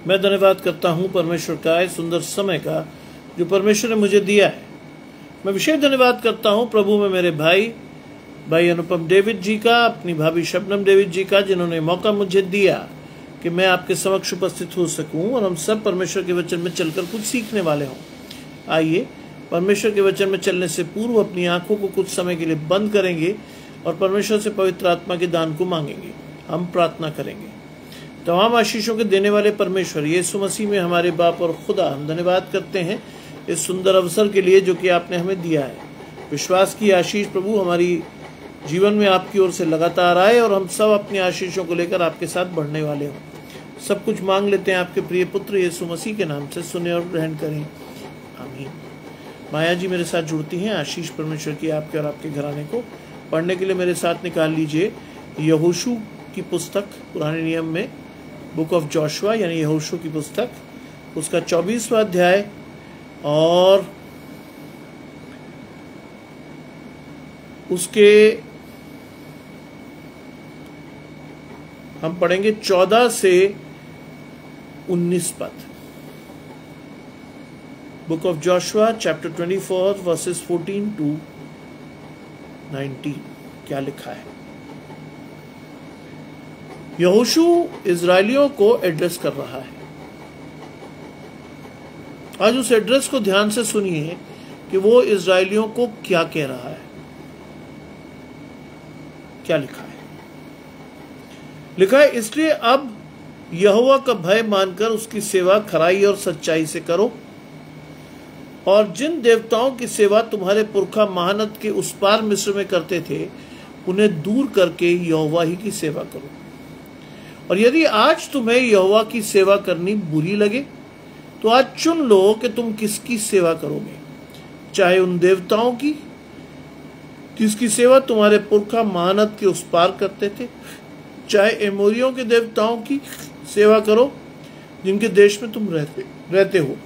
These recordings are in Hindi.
मैं धन्यवाद करता हूँ परमेश्वर का इस सुंदर समय का जो परमेश्वर ने मुझे दिया है। मैं विशेष धन्यवाद करता हूँ प्रभु में मेरे भाई अनुपम डेविड जी का, अपनी भाभी शबनम डेविड जी का, जिन्होंने मौका मुझे दिया कि मैं आपके समक्ष उपस्थित हो सकूं और हम सब परमेश्वर के वचन में चलकर कुछ सीखने वाले हों। आइए परमेश्वर के वचन में चलने से पूर्व अपनी आंखों को कुछ समय के लिए बंद करेंगे और परमेश्वर से पवित्र आत्मा के दान को मांगेंगे। हम प्रार्थना करेंगे। तमाम आशीषों के देने वाले परमेश्वर यीशु मसीह में हमारे बाप और खुदा, हम धन्यवाद करते हैं इस सुंदर अवसर के लिए जो कि आपने हमें दिया है। विश्वास की आशीष प्रभु हमारी जीवन में आपकी ओर से लगातार आए और हम सब अपनी आशीषों को लेकर आपके साथ बढ़ने वाले हों। सब कुछ मांग लेते हैं आपके प्रिय पुत्र यीशु मसीह के नाम से, सुने और ग्रहण करें, आमीन। माया जी मेरे साथ जुड़ती हैं। आशीष परमेश्वर की आपके और आपके घराने को पढ़ने के लिए मेरे साथ निकाल लीजिए यहोशू की पुस्तक, पुराने नियम में बुक ऑफ जोशुआ यानी यहोशू की पुस्तक, उसका 24वां अध्याय और उसके हम पढ़ेंगे 14 से 19 पद। Book of Joshua chapter 24 verses 14 to 19 क्या लिखा है। यहोशू इजरायलियों को एड्रेस कर रहा है। आज उस एड्रेस को ध्यान से सुनिए कि वो इजरायलियों को क्या कह रहा है। क्या लिखा है? लिखा है, इसलिए अब यहोवा का भय मानकर उसकी सेवा खराई और सच्चाई से करो और जिन देवताओं की सेवा तुम्हारे पुरखा महानद के उस पार मिस्र में करते थे उन्हें दूर करके यहोवा ही की सेवा करो। और यदि आज तुम्हें यहोवा की सेवा करनी बुरी लगे तो आज चुन लो कि तुम किसकी सेवा करोगे, चाहे उन देवताओं की जिसकी सेवा तुम्हारे पुरखा महानद के उस पार करते थे, चाहे एमोरियों के देवताओं की सेवा करो जिनके देश में तुम रहते हो,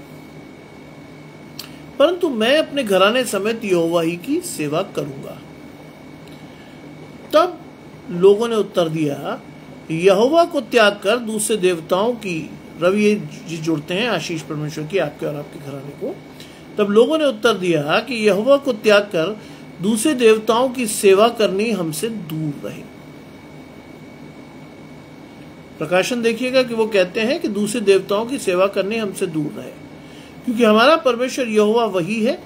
परंतु मैं अपने घराने समेत यहोवा ही की सेवा करूंगा। तब लोगों ने उत्तर दिया, यहोवा को त्याग कर दूसरे देवताओं की, रवि जी जुड़ते हैं आशीष परमेश्वर की आपके और आपके घराने को। तब लोगों ने उत्तर दिया कि यहोवा को त्याग कर दूसरे देवताओं की सेवा करनी हमसे दूर रहे। प्रकाशन देखिएगा कि वो कहते हैं कि दूसरे देवताओं की सेवा करनी हमसे दूर रहे, क्योंकि हमारा परमेश्वर यहोवा वही है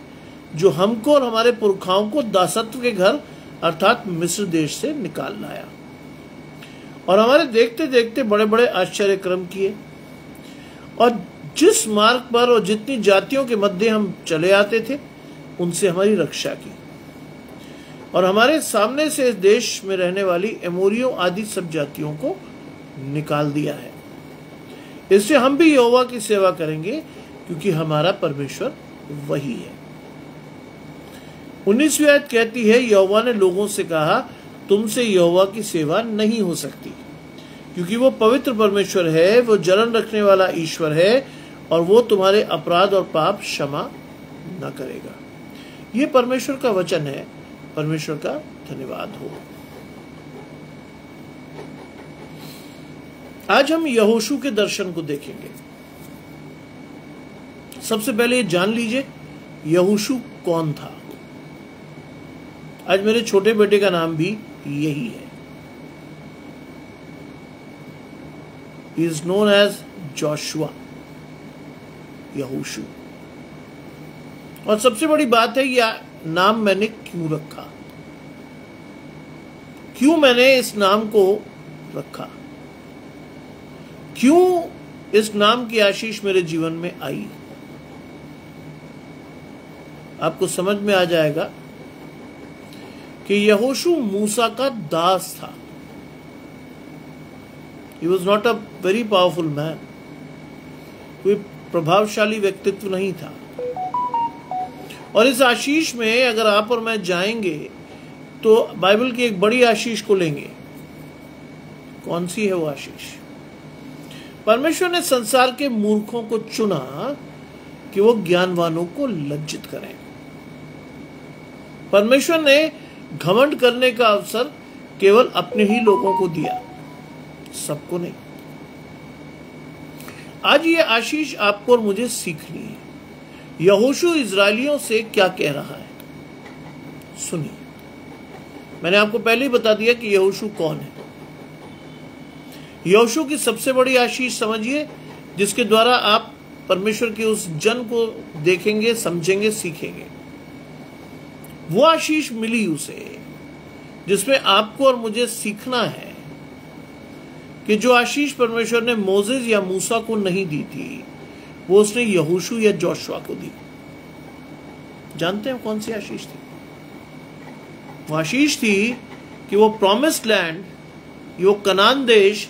जो हमको और हमारे पुरखाओं को दासत्व के घर अर्थात मिस्र देश से निकाल लाया और हमारे देखते देखते बड़े बड़े आश्चर्य कर्म किए और जिस मार्ग पर और जितनी जातियों के मध्य हम चले आते थे उनसे हमारी रक्षा की और हमारे सामने से इस देश में रहने वाली एमोरियों आदि सब जातियों को निकाल दिया है। इससे हम भी यहोवा की सेवा करेंगे क्योंकि हमारा परमेश्वर वही है। 19वीं आयत कहती है, यहोवा ने लोगों से कहा, तुमसे यहोवा की सेवा नहीं हो सकती क्योंकि वो पवित्र परमेश्वर है, वो जलन रखने वाला ईश्वर है और वो तुम्हारे अपराध और पाप क्षमा न करेगा। ये परमेश्वर का वचन है। परमेश्वर का धन्यवाद हो। आज हम यहोशू के दर्शन को देखेंगे। सबसे पहले ये जान लीजिए यहोशू कौन था। आज मेरे छोटे बेटे का नाम भी यही है। He is known as Joshua, यहोशू। और सबसे बड़ी बात है यह नाम मैंने क्यों रखा, क्यों मैंने इस नाम को रखा, क्यों इस नाम की आशीष मेरे जीवन में आई। आपको समझ में आ जाएगा कि यहोशू मूसा का दास था। He was not a very powerful man, कोई प्रभावशाली व्यक्तित्व नहीं था। और इस आशीष में अगर आप और मैं जाएंगे तो बाइबल की एक बड़ी आशीष को लेंगे। कौन सी है वो आशीष? परमेश्वर ने संसार के मूर्खों को चुना कि वो ज्ञानवानों को लज्जित करें। परमेश्वर ने घमंड करने का अवसर केवल अपने ही लोगों को दिया, सबको नहीं। आज ये आशीष आपको और मुझे सीखनी है। यहोशू इजरायलियों से क्या कह रहा है, सुनिए। मैंने आपको पहले ही बता दिया कि यहोशू कौन है। यहोशू की सबसे बड़ी आशीष समझिए, जिसके द्वारा आप परमेश्वर के उस जन को देखेंगे, समझेंगे, सीखेंगे। वो आशीष मिली उसे जिसमें आपको और मुझे सीखना है कि जो आशीष परमेश्वर ने मोसेस या मूसा को नहीं दी थी, वो उसने यहोशू या जोशुआ को दी। जानते हैं कौन सी आशीष थी? वो आशीष थी कि वो प्रॉमिस्ड लैंड, वो कनान देश,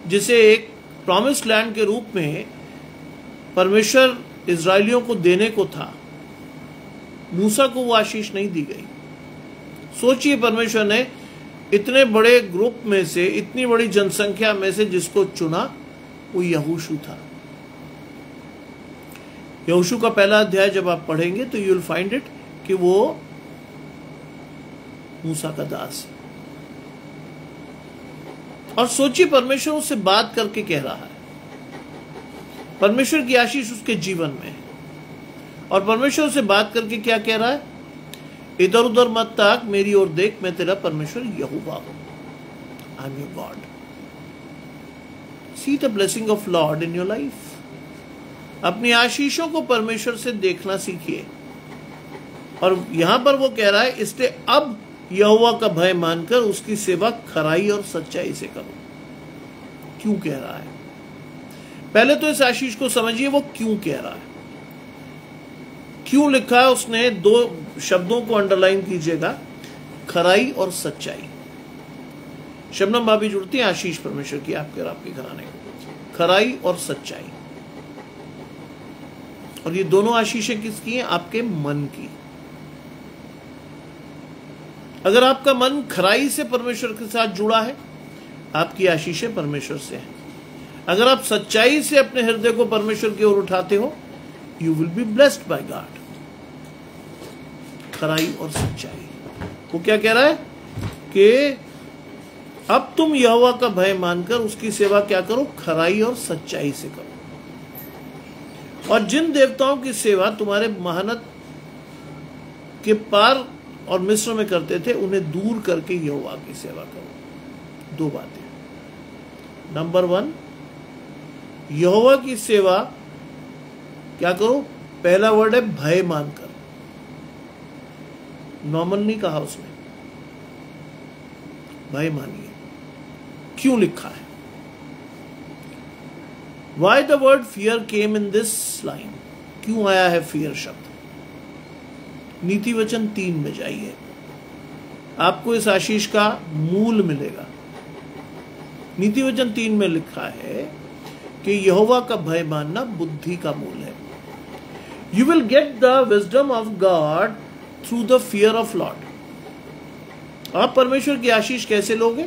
जिसे एक प्रॉमिस्ड लैंड के रूप में परमेश्वर इजरायलियों को देने को था, मूसा को वो आशीष नहीं दी गई। सोचिए, परमेश्वर ने इतने बड़े ग्रुप में से, इतनी बड़ी जनसंख्या में से जिसको चुना, वो यहोशू था। यहोशू का पहला अध्याय जब आप पढ़ेंगे तो यू विल फाइंड इट कि वो मूसा का दास है। और सोचिए, परमेश्वर उससे बात करके कह रहा है। परमेश्वर की आशीष उसके जीवन में है। और परमेश्वर से बात करके क्या कह रहा है? इधर उधर मत ताक, मेरी ओर देख, मैं तेरा परमेश्वर यहोवा हूं। I am your God. See the blessing of Lord in your life. अपनी आशीषों को परमेश्वर से देखना सीखिए। और यहां पर वो कह रहा है, इसलिए अब यहोवा का भय मानकर उसकी सेवा खराई और सच्चाई से करो। क्यों कह रहा है? पहले तो इस आशीष को समझिए, वो क्यों कह रहा है। क्यों लिखा है उसने? दो शब्दों को अंडरलाइन कीजिएगा, खराई और सच्चाई। शबनम भाभी जुड़ती है आशीष परमेश्वर की आपके और आपके घराने को, खराई और सच्चाई। और ये दोनों आशीषें किसकी हैं? आपके मन की। अगर आपका मन खराई से परमेश्वर के साथ जुड़ा है, आपकी आशीषें परमेश्वर से हैं। अगर आप सच्चाई से अपने हृदय को परमेश्वर की ओर उठाते हो, you will be blessed by God. खराई और सच्चाई। वो क्या कह रहा है कि अब तुम यहोवा का भय मानकर उसकी सेवा क्या करो? खराई और सच्चाई से करो। और जिन देवताओं की सेवा तुम्हारे महानत के पार और मिस्र में करते थे, उन्हें दूर करके यहोवा की सेवा करो। दो बातें। नंबर 1, यहोवा की सेवा क्या करो? पहला वर्ड है भय मानकर। नॉर्मल नहीं कहा उसने, भय मानिए। क्यों लिखा है? Why the word fear came in this line? क्यों आया है फियर शब्द? नीति वचन 3 में जाइए, आपको इस आशीष का मूल मिलेगा। नीति वचन 3 में लिखा है कि यहोवा का भय मानना बुद्धि का मूल है। You will get the wisdom of God through the fear of Lord. आप परमेश्वर की आशीष कैसे लोगे?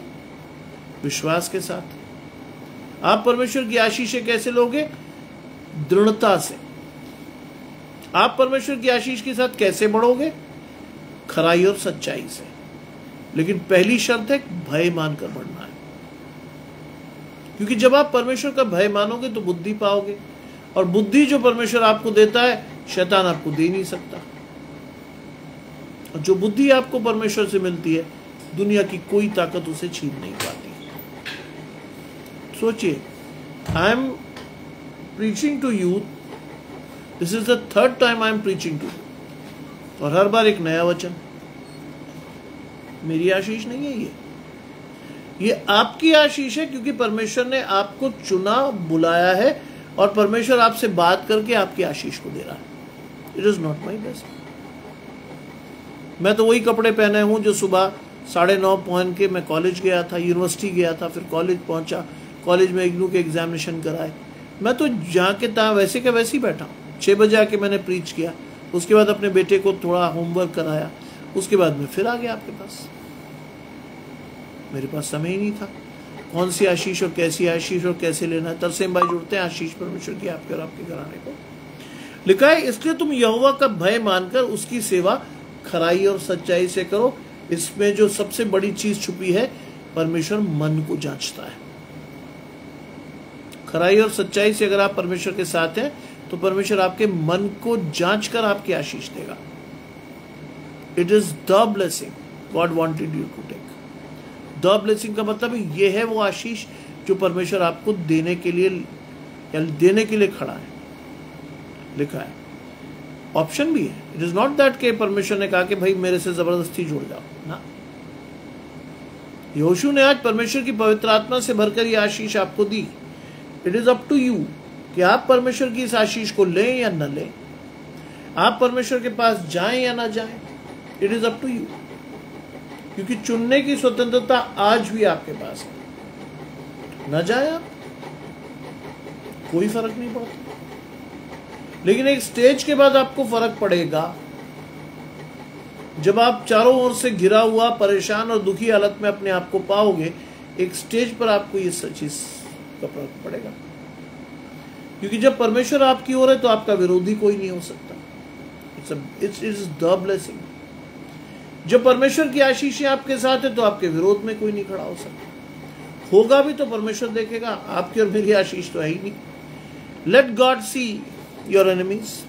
विश्वास के साथ। आप परमेश्वर की आशीषें कैसे लोगे? दृढ़ता से। आप परमेश्वर की आशीष के साथ कैसे बढ़ोगे? खराई और सच्चाई से। लेकिन पहली शर्त है भय मानकर बढ़ना है। क्योंकि जब आप परमेश्वर का भय मानोगे तो बुद्धि पाओगे, और बुद्धि जो परमेश्वर आपको देता है, शैतान आपको दे नहीं सकता। और जो बुद्धि आपको परमेश्वर से मिलती है, दुनिया की कोई ताकत उसे छीन नहीं पाती। सोचिए, I am preaching to you, this is the 3rd time I am preaching to you, और हर बार एक नया वचन। मेरी आशीष नहीं है ये आपकी आशीष है, क्योंकि परमेश्वर ने आपको चुना, बुलाया है, और परमेश्वर आपसे बात करके आपकी आशीष को दे रहा है। It is not my best. मैं तो वही कपड़े पहने हूं जो सुबह 9:30 पहन के मैं कॉलेज गया था, यूनिवर्सिटी गया था, फिर कॉलेज पहुंचा, कॉलेज में इग्नू के एग्जामिनेशन कराए। मैं तो जहाँ के तहाँ वैसे के वैसे ही बैठा हूँ। 6 बजे आके मैंने प्रीच किया, उसके बाद अपने बेटे को थोड़ा होमवर्क कराया, उसके बाद मैं फिर आ गया आपके पास। मेरे पास समय ही नहीं था कौन सी आशीष और कैसी आशीष और कैसे लेना है। तरसेम भाई जुड़ते हैं आशीष परमेश्वर की आपके और आपके घराने को। लिखा है, इसलिए तुम यहोवा का भय मानकर उसकी सेवा खराई और सच्चाई से करो। इसमें जो सबसे बड़ी चीज छुपी है, परमेश्वर मन को जांचता है। खराई और सच्चाई से अगर आप परमेश्वर के साथ हैं तो परमेश्वर आपके मन को जांच कर आपकी आशीष देगा। It is the blessing God wanted you to take. The blessing का मतलब ये है वो आशीष जो परमेश्वर आपको देने के लिए खड़ा है, लिखा है। ऑप्शन भी है। इट इज नॉट दैट कि परमेश्वर ने कहा कि भाई मेरे से जबरदस्ती जुड़ जाओ ना। यहोशू ने आज परमेश्वर की पवित्र आत्मा से भरकर ये आशीष आपको दी। It is up to you कि आप परमेश्वर की इस आशीष को लें या न लें, आप परमेश्वर के पास जाएं या ना जाएं। It is up to you, क्योंकि चुनने की स्वतंत्रता आज भी आपके पास है। न जाए आप, कोई फर्क नहीं पड़ता, लेकिन एक स्टेज के बाद आपको फर्क पड़ेगा जब आप चारों ओर से घिरा हुआ, परेशान और दुखी हालत में अपने आप को पाओगे। एक स्टेज पर आपको ये चीज का फर्क पड़ेगा, क्योंकि जब परमेश्वर आपकी ओर है तो आपका विरोधी कोई नहीं हो सकता। It's the blessing. जब परमेश्वर की आशीषें आपके साथ है तो आपके विरोध में कोई नहीं खड़ा हो सकता। होगा भी तो परमेश्वर देखेगा, आपकी और मेरी आशीष तो है ही नहीं। Let God see your enemies.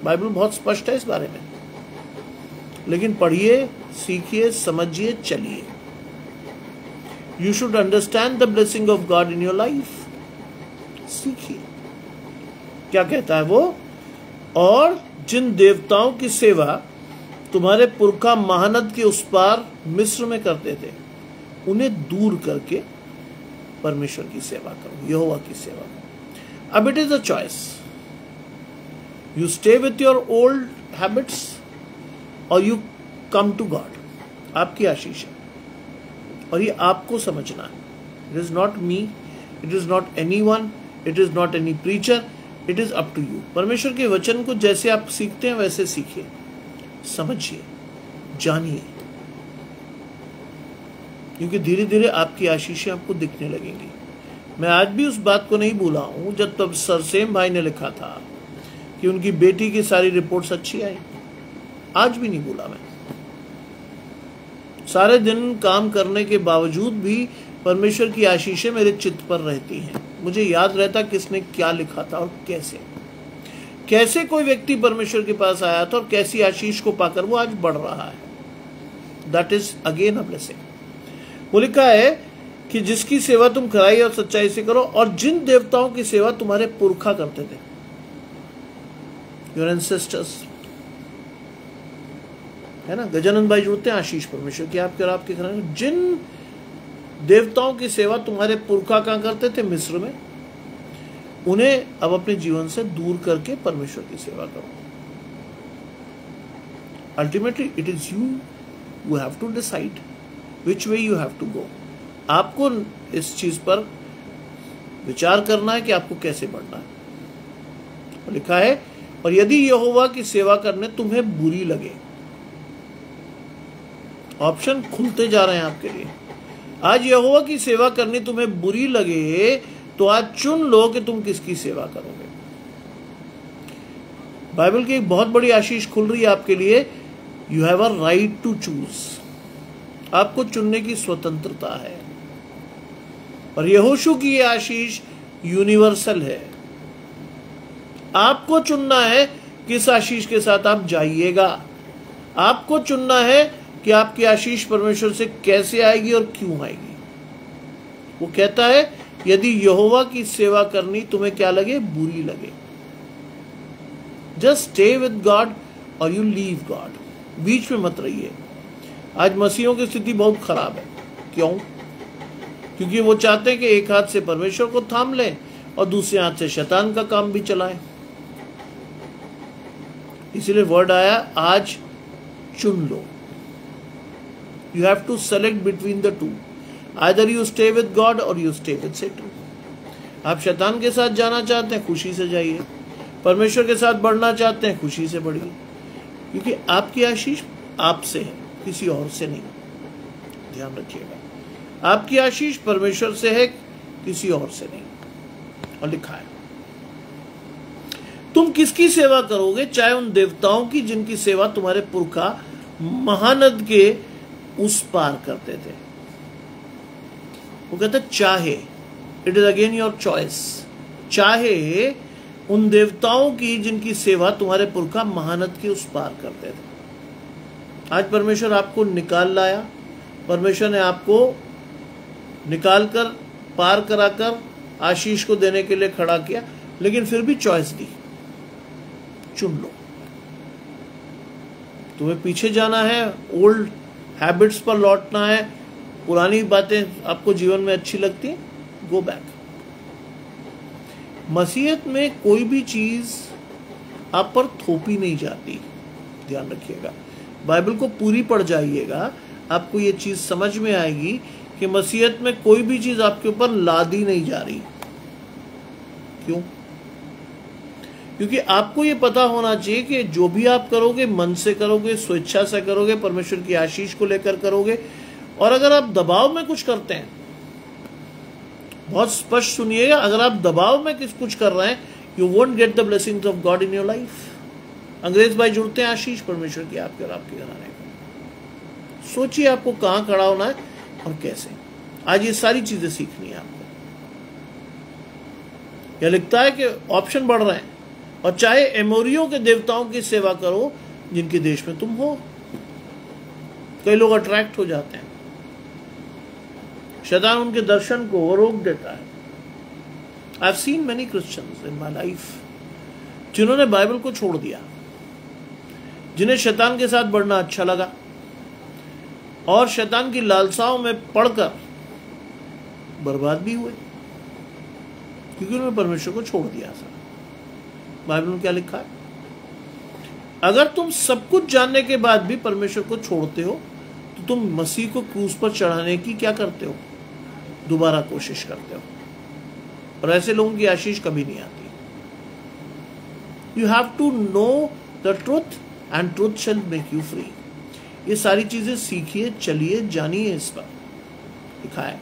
Bible बहुत स्पष्ट है इस बारे में, लेकिन पढ़िए, सीखिए, समझिए, चलिए। You should understand the blessing of God in your life. सीखिए क्या कहता है वो। और जिन देवताओं की सेवा तुम्हारे पुरखा महानद के उस पार मिस्र में करते थे, उन्हें दूर करके परमेश्वर की सेवा करो, यहोवा की सेवा करो। अब it is a choice. You stay with your old habits और यू कम टू गॉड। आपकी आशीष है और ये आपको समझना है। It is not me, it is not any one, it is not any preacher, it is up to you. परमेश्वर के वचन को जैसे आप सीखते हैं वैसे सीखिए, समझिए, जानिए, क्योंकि धीरे धीरे आपकी आशीषें आपको दिखने लगेंगी। मैं आज भी उस बात को नहीं भूला हूं जब तब सरसेम भाई ने लिखा था कि उनकी बेटी की सारी रिपोर्ट्स अच्छी आई। आज भी नहीं भूला मैं। सारे दिन काम करने के बावजूद भी परमेश्वर की आशीषें मेरे चित्त पर रहती हैं। मुझे याद रहता किसने क्या लिखा था और कैसे कोई व्यक्ति परमेश्वर के पास आया था और कैसी आशीष को पाकर वो आज बढ़ रहा है। That is again a blessing. वो लिखा है कि जिसकी सेवा तुम खराई और सच्चाई से करो और जिन देवताओं की सेवा तुम्हारे पुरखा करते थे, योर एंसेस्टर्स, है ना। गजानंद भाई जुड़ते हैं आशीष परमेश्वर की आपके और आपके घर में। जिन देवताओं की सेवा तुम्हारे पुरखा कहां करते थे, मिस्र में, उन्हें अब अपने जीवन से दूर करके परमेश्वर की सेवा करो। Ultimately it is you have to decide which way you have to go. आपको इस चीज पर विचार करना है कि आपको कैसे बढ़ना है। लिखा है, और यदि यहोवा की सेवा करने तुम्हें बुरी लगे। ऑप्शन खुलते जा रहे हैं आपके लिए। आज यहोवा की सेवा करनी तुम्हें बुरी लगे तो आज चुन लो कि तुम किसकी सेवा करोगे। बाइबल की एक बहुत बड़ी आशीष खुल रही है आपके लिए। You have a right to choose. आपको चुनने की स्वतंत्रता है। और यहोशू की यह आशीष यूनिवर्सल है। आपको चुनना है किस आशीष के साथ आप जाइएगा। आपको चुनना है कि आपकी आशीष परमेश्वर से कैसे आएगी और क्यों आएगी। वो कहता है यदि यहोवा की सेवा करनी तुम्हें क्या लगे, बुरी लगे, जस्ट स्टे विद गॉड और यू लीव गॉड। बीच में मत रहिए। आज मसीहों की स्थिति बहुत खराब है। क्यों? क्योंकि वो चाहते हैं कि एक हाथ से परमेश्वर को थाम लें और दूसरे हाथ से शैतान का काम भी चलाएं। इसीलिए वर्ड आया, आज चुन लो। You have to select between the two. Either you stay with God or you stay with Satan. आप शैतान के साथ जाना चाहते हैं, खुशी से जाइए। परमेश्वर के साथ बढ़ना चाहते हैं, खुशी से बढ़िए, क्योंकि आपकी आशीष आपसे है, किसी और से नहीं। ध्यान रखिएगा, आपकी आशीष परमेश्वर से है, किसी और से नहीं। और लिखा है, तुम किसकी सेवा करोगे, चाहे उन देवताओं की जिनकी सेवा तुम्हारे पुरखा महानद के उस पार करते थे। वो कहते चाहे, it is again your choice. चाहे उन देवताओं की जिनकी सेवा तुम्हारे पुरखा महानद के उस पार करते थे। आज परमेश्वर आपको निकाल लाया, परमेश्वर ने आपको निकाल कर पार कराकर आशीष को देने के लिए खड़ा किया, लेकिन फिर भी चॉइस दी, चुन लो। तुम्हें पीछे जाना है, ओल्ड हैबिट्स पर लौटना है, पुरानी बातें आपको जीवन में अच्छी लगती हैं, गो बैक। मसीहत में कोई भी चीज आप पर थोपी नहीं जाती, ध्यान रखिएगा। बाइबल को पूरी पढ़ जाइएगा, आपको ये चीज समझ में आएगी कि मसीहत में कोई भी चीज आपके ऊपर लादी नहीं जा रही। क्यों? क्योंकि आपको ये पता होना चाहिए कि जो भी आप करोगे मन से करोगे, स्वेच्छा से करोगे, परमेश्वर की आशीष को लेकर करोगे। और अगर आप दबाव में कुछ करते हैं, बहुत स्पष्ट सुनिएगा, अगर आप दबाव में कुछ कर रहे हैं, you won't get the blessings of God in your life. अंग्रेज भाई जुड़ते हैं आशीष परमेश्वर की आपके और आपके घराने को। सोचिए आपको कहां खड़ा होना है और कैसे। आज ये सारी चीजें सीखनी है आपको। यह लिखता है कि ऑप्शन बढ़ रहे हैं, और चाहे एमोरियों के देवताओं की सेवा करो जिनके देश में तुम हो। कई लोग अट्रैक्ट हो जाते हैं, शैतान उनके दर्शन को रोक देता है। I have seen many Christians in my life जिन्होंने बाइबल को छोड़ दिया, जिन्हें शैतान के साथ बढ़ना अच्छा लगा और शैतान की लालसाओं में पड़कर बर्बाद भी हुए, क्योंकि उन्होंने परमेश्वर को छोड़ दिया था। बाइबल में क्या लिखा है? अगर तुम सब कुछ जानने के बाद भी परमेश्वर को छोड़ते हो तो तुम मसीह को क्रूस पर चढ़ाने की क्या करते हो? दोबारा कोशिश करते हो। और ऐसे लोगों की आशीष कभी नहीं आती। You have to know the truth and truth shall make you free. ये सारी चीजें सीखिए, चलिए, जानिए। इस पर लिखा है,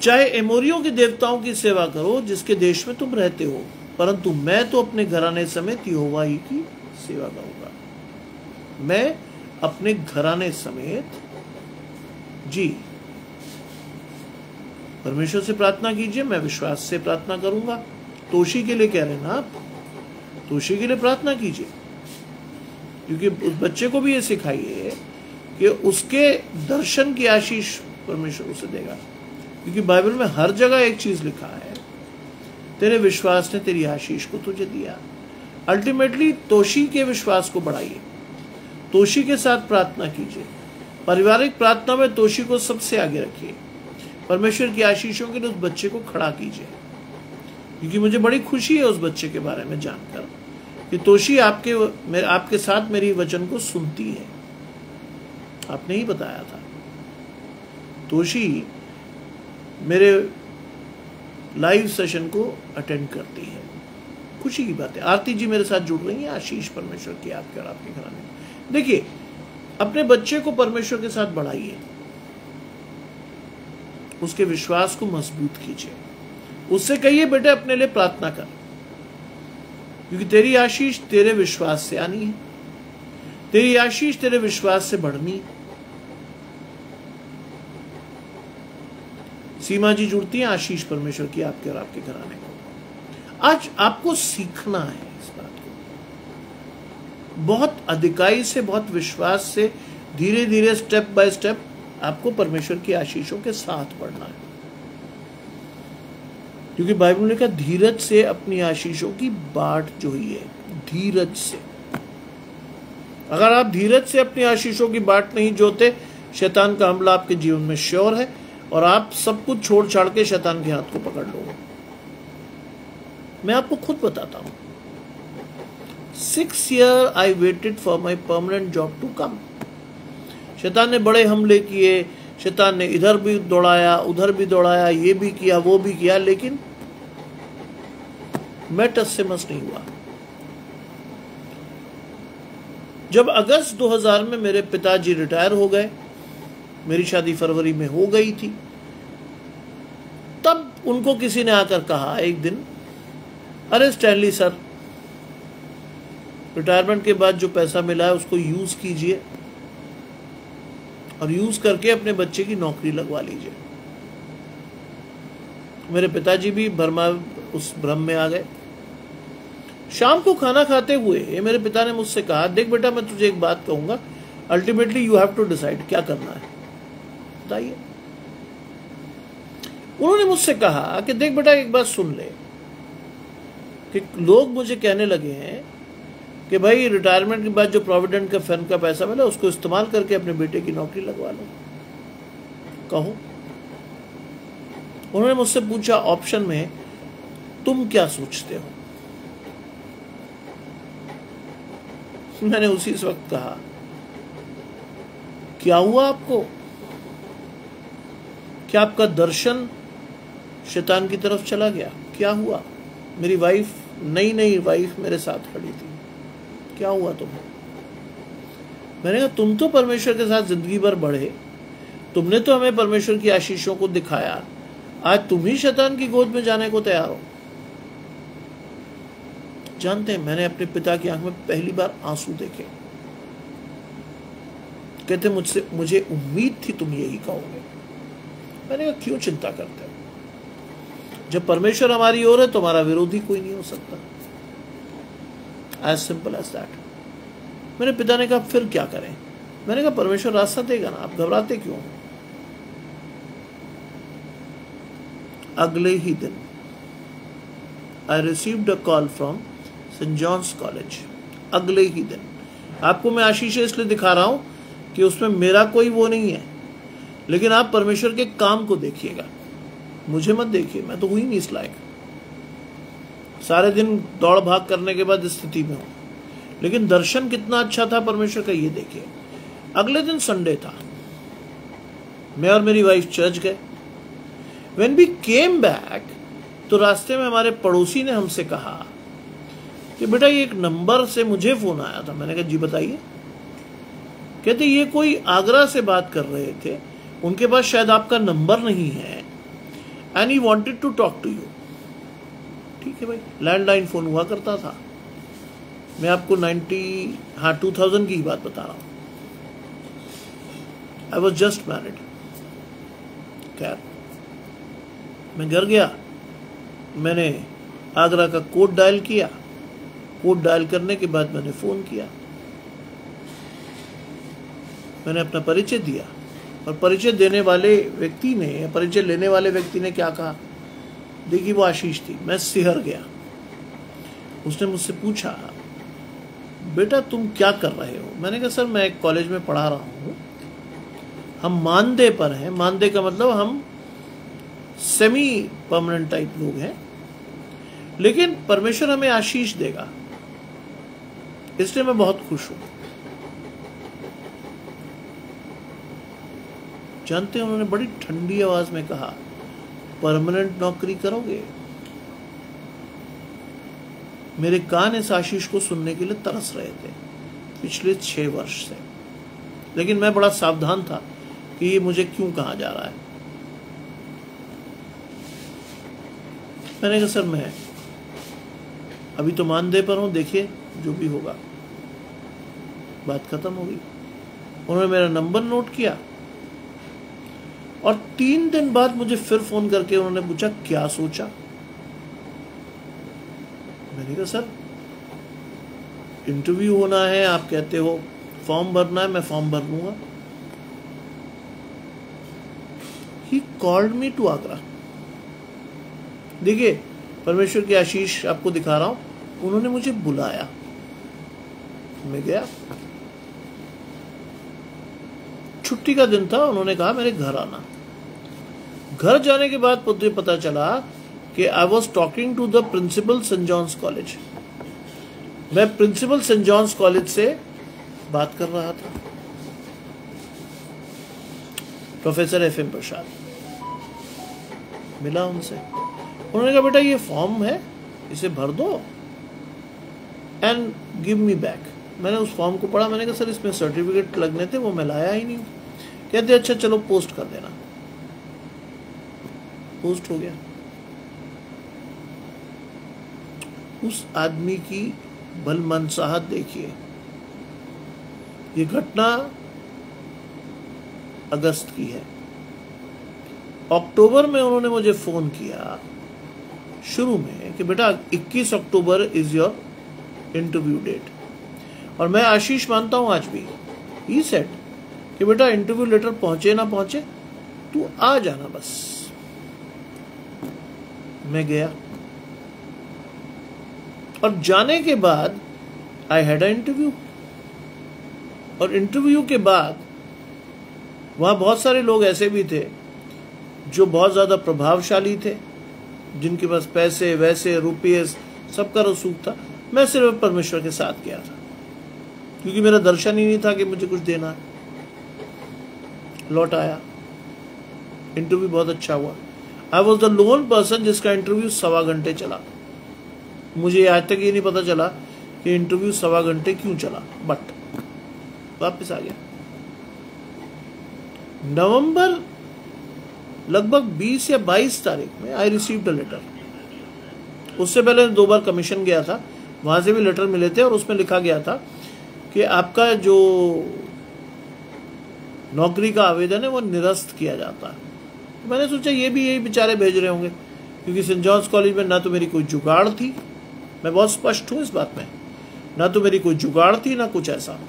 चाहे एमोरियों के देवताओं की सेवा करो जिसके देश में तुम रहते हो, परंतु मैं तो अपने घराने समेत यहोवा ही की सेवा करूंगा। मैं अपने घराने समेत, जी, परमेश्वर से प्रार्थना कीजिए, मैं विश्वास से प्रार्थना करूंगा। तोशी के लिए कह रहे हैं ना आप, तोशी के लिए प्रार्थना कीजिए, क्योंकि उस बच्चे को भी ये सिखाइए कि उसके दर्शन की आशीष परमेश्वर उसे देगा। क्योंकि बाइबल में हर जगह एक चीज लिखा है, तेरे विश्वास ने तेरी आशीष को तुझे दिया। अल्टीमेटली तोशी के विश्वास को बढ़ाइए, तोशी के साथ प्रार्थना कीजिए, पारिवारिक प्रार्थना में तोशी को सबसे आगे रखिए, परमेश्वर की आशीषों के लिए उस बच्चे को खड़ा कीजिए। क्योंकि मुझे बड़ी खुशी है उस बच्चे के बारे में जानकर कि तोशी आपके साथ मेरी वचन को सुनती है। आपने ही बताया था, तोशी मेरे लाइव सेशन को अटेंड करती है। खुशी की बात है। आरती जी मेरे साथ जुड़ रही हैं। आशीष परमेश्वर की आपके और आपके घराने में। देखिए, अपने बच्चे को परमेश्वर के साथ बढ़ाइए, उसके विश्वास को मजबूत कीजिए, उससे कहिए बेटे अपने लिए प्रार्थना कर, क्योंकि तेरी आशीष तेरे विश्वास से आनी है, तेरी आशीष तेरे विश्वास से बढ़नी है। सीमा जी जुड़ती हैं। आशीष परमेश्वर की आपके और आपके घराने को। आज आपको सीखना है इस बात को, बहुत अधिकाई से, बहुत विश्वास से, धीरे धीरे, स्टेप बाय स्टेप आपको परमेश्वर की आशीषों के साथ बढ़ना है। क्योंकि बाइबल ने कहा, धीरज से अपनी आशीषों की बाट जोइए। धीरज से, अगर आप धीरज से अपनी आशीषों की बाट नहीं जोते, शैतान का हमला आपके जीवन में श्योर है और आप सब कुछ छोड़ छाड़ के शैतान के हाथ को पकड़ लोगे। मैं आपको खुद बताता हूं, 6 years I waited for my permanent job to come। शैतान ने बड़े हमले किए, शैतान ने इधर भी दौड़ाया, उधर भी दौड़ाया, ये भी किया, वो भी किया, लेकिन मैं टस से मस नहीं हुआ। जब अगस्त 2000 में मेरे पिताजी रिटायर हो गए, मेरी शादी फरवरी में हो गई थी, तब उनको किसी ने आकर कहा एक दिन, अरे स्टैनली सर, रिटायरमेंट के बाद जो पैसा मिला है उसको यूज कीजिए और यूज करके अपने बच्चे की नौकरी लगवा लीजिए। मेरे पिताजी भी उस भ्रम में आ गए। शाम को खाना खाते हुए मेरे पिता ने मुझसे कहा, देख बेटा मैं तुझे एक बात कहूंगा, ultimately you have to decide क्या करना है, बताइए। उन्होंने मुझसे कहा कि देख बेटा एक बात सुन ले, कि लोग मुझे कहने लगे हैं कि भाई रिटायरमेंट के बाद जो प्रोविडेंट का फंड का पैसा मिला उसको इस्तेमाल करके अपने बेटे की नौकरी लगवा लो, कहो। उन्होंने मुझसे पूछा ऑप्शन में तुम क्या सोचते हो। मैंने उसी वक्त कहा, क्या हुआ आपको, क्या आपका दर्शन शैतान की तरफ चला गया, क्या हुआ। मेरी वाइफ, नई वाइफ मेरे साथ खड़ी थी, क्या हुआ तुम्हें। मैंने कहा तुम तो परमेश्वर के साथ जिंदगी भर बढ़े, तुमने तो हमें परमेश्वर की आशीषों को दिखाया, आज तुम ही शैतान की गोद में जाने को तैयार हो। जानते हैं मैंने अपने पिता की आंख में पहली बार आंसू देखे। कहते मुझे उम्मीद थी तुम यही कहोगे। मैंने कहा क्यों चिंता करते हो, जब परमेश्वर हमारी ओर है तो हमारा विरोधी कोई नहीं हो सकता, एज सिंपल एज दैट। मेरे पिता ने कहा फिर क्या करें। मैंने कहा परमेश्वर रास्ता देगा ना, आप घबराते क्यों। अगले ही दिन I received a call from Saint John's College. अगले ही दिन, आपको मैं आशीष इसलिए दिखा रहा हूं कि उसमें मेरा कोई वो नहीं है, लेकिन आप परमेश्वर के काम को देखिएगा, मुझे मत देखिए, मैं तो हुई नहीं इस लायक। सारे दिन दौड़ भाग करने के बाद स्थिति में हूं, लेकिन दर्शन कितना अच्छा था परमेश्वर का, ये देखिए। अगले दिन संडे था, मैं और मेरी वाइफ चर्च गए। व्हेन वी केम बैक, तो रास्ते में हमारे पड़ोसी ने हमसे कहा कि बेटा ये एक नंबर से मुझे फोन आया था। मैंने कहा जी बताइए। कहते ये कोई आगरा से बात कर रहे थे, उनके पास शायद आपका नंबर नहीं है, and he wanted to talk to you. ठीक है भाई, लैंडलाइन फोन हुआ करता था। मैं आपको 2000 की बात बता रहा हूं। I was just married. खैर मैं घर गया, मैंने आगरा का कोड डायल किया। कोड डायल करने के बाद मैंने फोन किया, मैंने अपना परिचय दिया, और परिचय देने वाले व्यक्ति ने, परिचय लेने वाले व्यक्ति ने क्या कहा, देखिए वो आशीष थी। मैं सिहर गया। उसने मुझसे पूछा बेटा तुम क्या कर रहे हो। मैंने कहा सर मैं एक कॉलेज में पढ़ा रहा हूं, हम मानदेय पर हैं। मानदेय का मतलब हम सेमी परमानेंट टाइप लोग हैं, लेकिन परमेश्वर हमें आशीष देगा, इसलिए मैं बहुत खुश हूं। जानते हैं उन्होंने बड़ी ठंडी आवाज में कहा परमानेंट नौकरी करोगे। मेरे कान इस आशीष को सुनने के लिए तरस रहे थे पिछले 6 वर्ष से, लेकिन मैं बड़ा सावधान था कि ये मुझे क्यों कहा जा रहा है। मैंने कहा सर मैं अभी तो मानदेय पर हूं, देखिए जो भी होगा। बात खत्म हो गई। उन्होंने मेरा नंबर नोट किया, और 3 दिन बाद मुझे फिर फोन करके उन्होंने पूछा क्या सोचा। मैंने कहा सर इंटरव्यू होना है, आप कहते हो फॉर्म भरना है, मैं फॉर्म भर लूंगा। He called me to Agra. देखिए परमेश्वर की आशीष आपको दिखा रहा हूं। उन्होंने मुझे बुलाया, मैं गया। छुट्टी का दिन था, उन्होंने कहा मेरे घर आना। घर जाने के बाद मुझे पता चला कि I was talking to the principal Saint John's College. मैं प्रिंसिपल सेंट जॉन्स कॉलेज से बात कर रहा था, प्रोफेसर FM प्रसाद। मिला उनसे, उन्होंने कहा बेटा ये फॉर्म है, इसे भर दो एंड गिव मी बैक। मैंने उस फॉर्म को पढ़ा। मैंने कहा सर इसमें सर्टिफिकेट लगने थे, वो मैं लाया ही नहीं। कहते अच्छा चलो पोस्ट कर देना। पोस्ट हो गया। उस आदमी की भलमनसाहत देखिए। ये घटना अगस्त की है। अक्टूबर में उन्होंने मुझे फोन किया शुरू में कि बेटा 21 October is your interview date, और मैं आशीष मानता हूं आज भी, ही सेड कि बेटा इंटरव्यू लेटर पहुंचे ना पहुंचे तू आ जाना बस। मैं गया और जाने के बाद आई हैड अ इंटरव्यू, और इंटरव्यू के बाद वहां बहुत सारे लोग ऐसे भी थे जो बहुत ज्यादा प्रभावशाली थे, जिनके पास पैसे वैसे रुपये सबका रसूख था। मैं सिर्फ परमेश्वर के साथ गया था क्योंकि मेरा दर्शन ही नहीं था कि मुझे कुछ देना है। लौट आया, इंटरव्यू बहुत अच्छा हुआ। I was the loan person जिसका इंटरव्यू 1.25 घंटे चला। मुझे आज तक ये नहीं पता चला कि इंटरव्यू 1.25 घंटे क्यों चला, बट वापस आ गया। नवंबर लगभग 20 या 22 तारीख में आई रिसीव्ड अ लेटर। उससे पहले 2 बार कमीशन गया था, वहां से भी लेटर मिले थे और उसमें लिखा गया था कि आपका जो नौकरी का आवेदन है वो निरस्त किया जाता है। तो मैंने सोचा ये भी यही बेचारे भेज रहे होंगे, क्योंकि सेंट जॉन्स कॉलेज में ना तो मेरी कोई जुगाड़ थी, मैं बहुत स्पष्ट हूं इस बात में, ना तो मेरी कोई जुगाड़ थी ना कुछ ऐसा,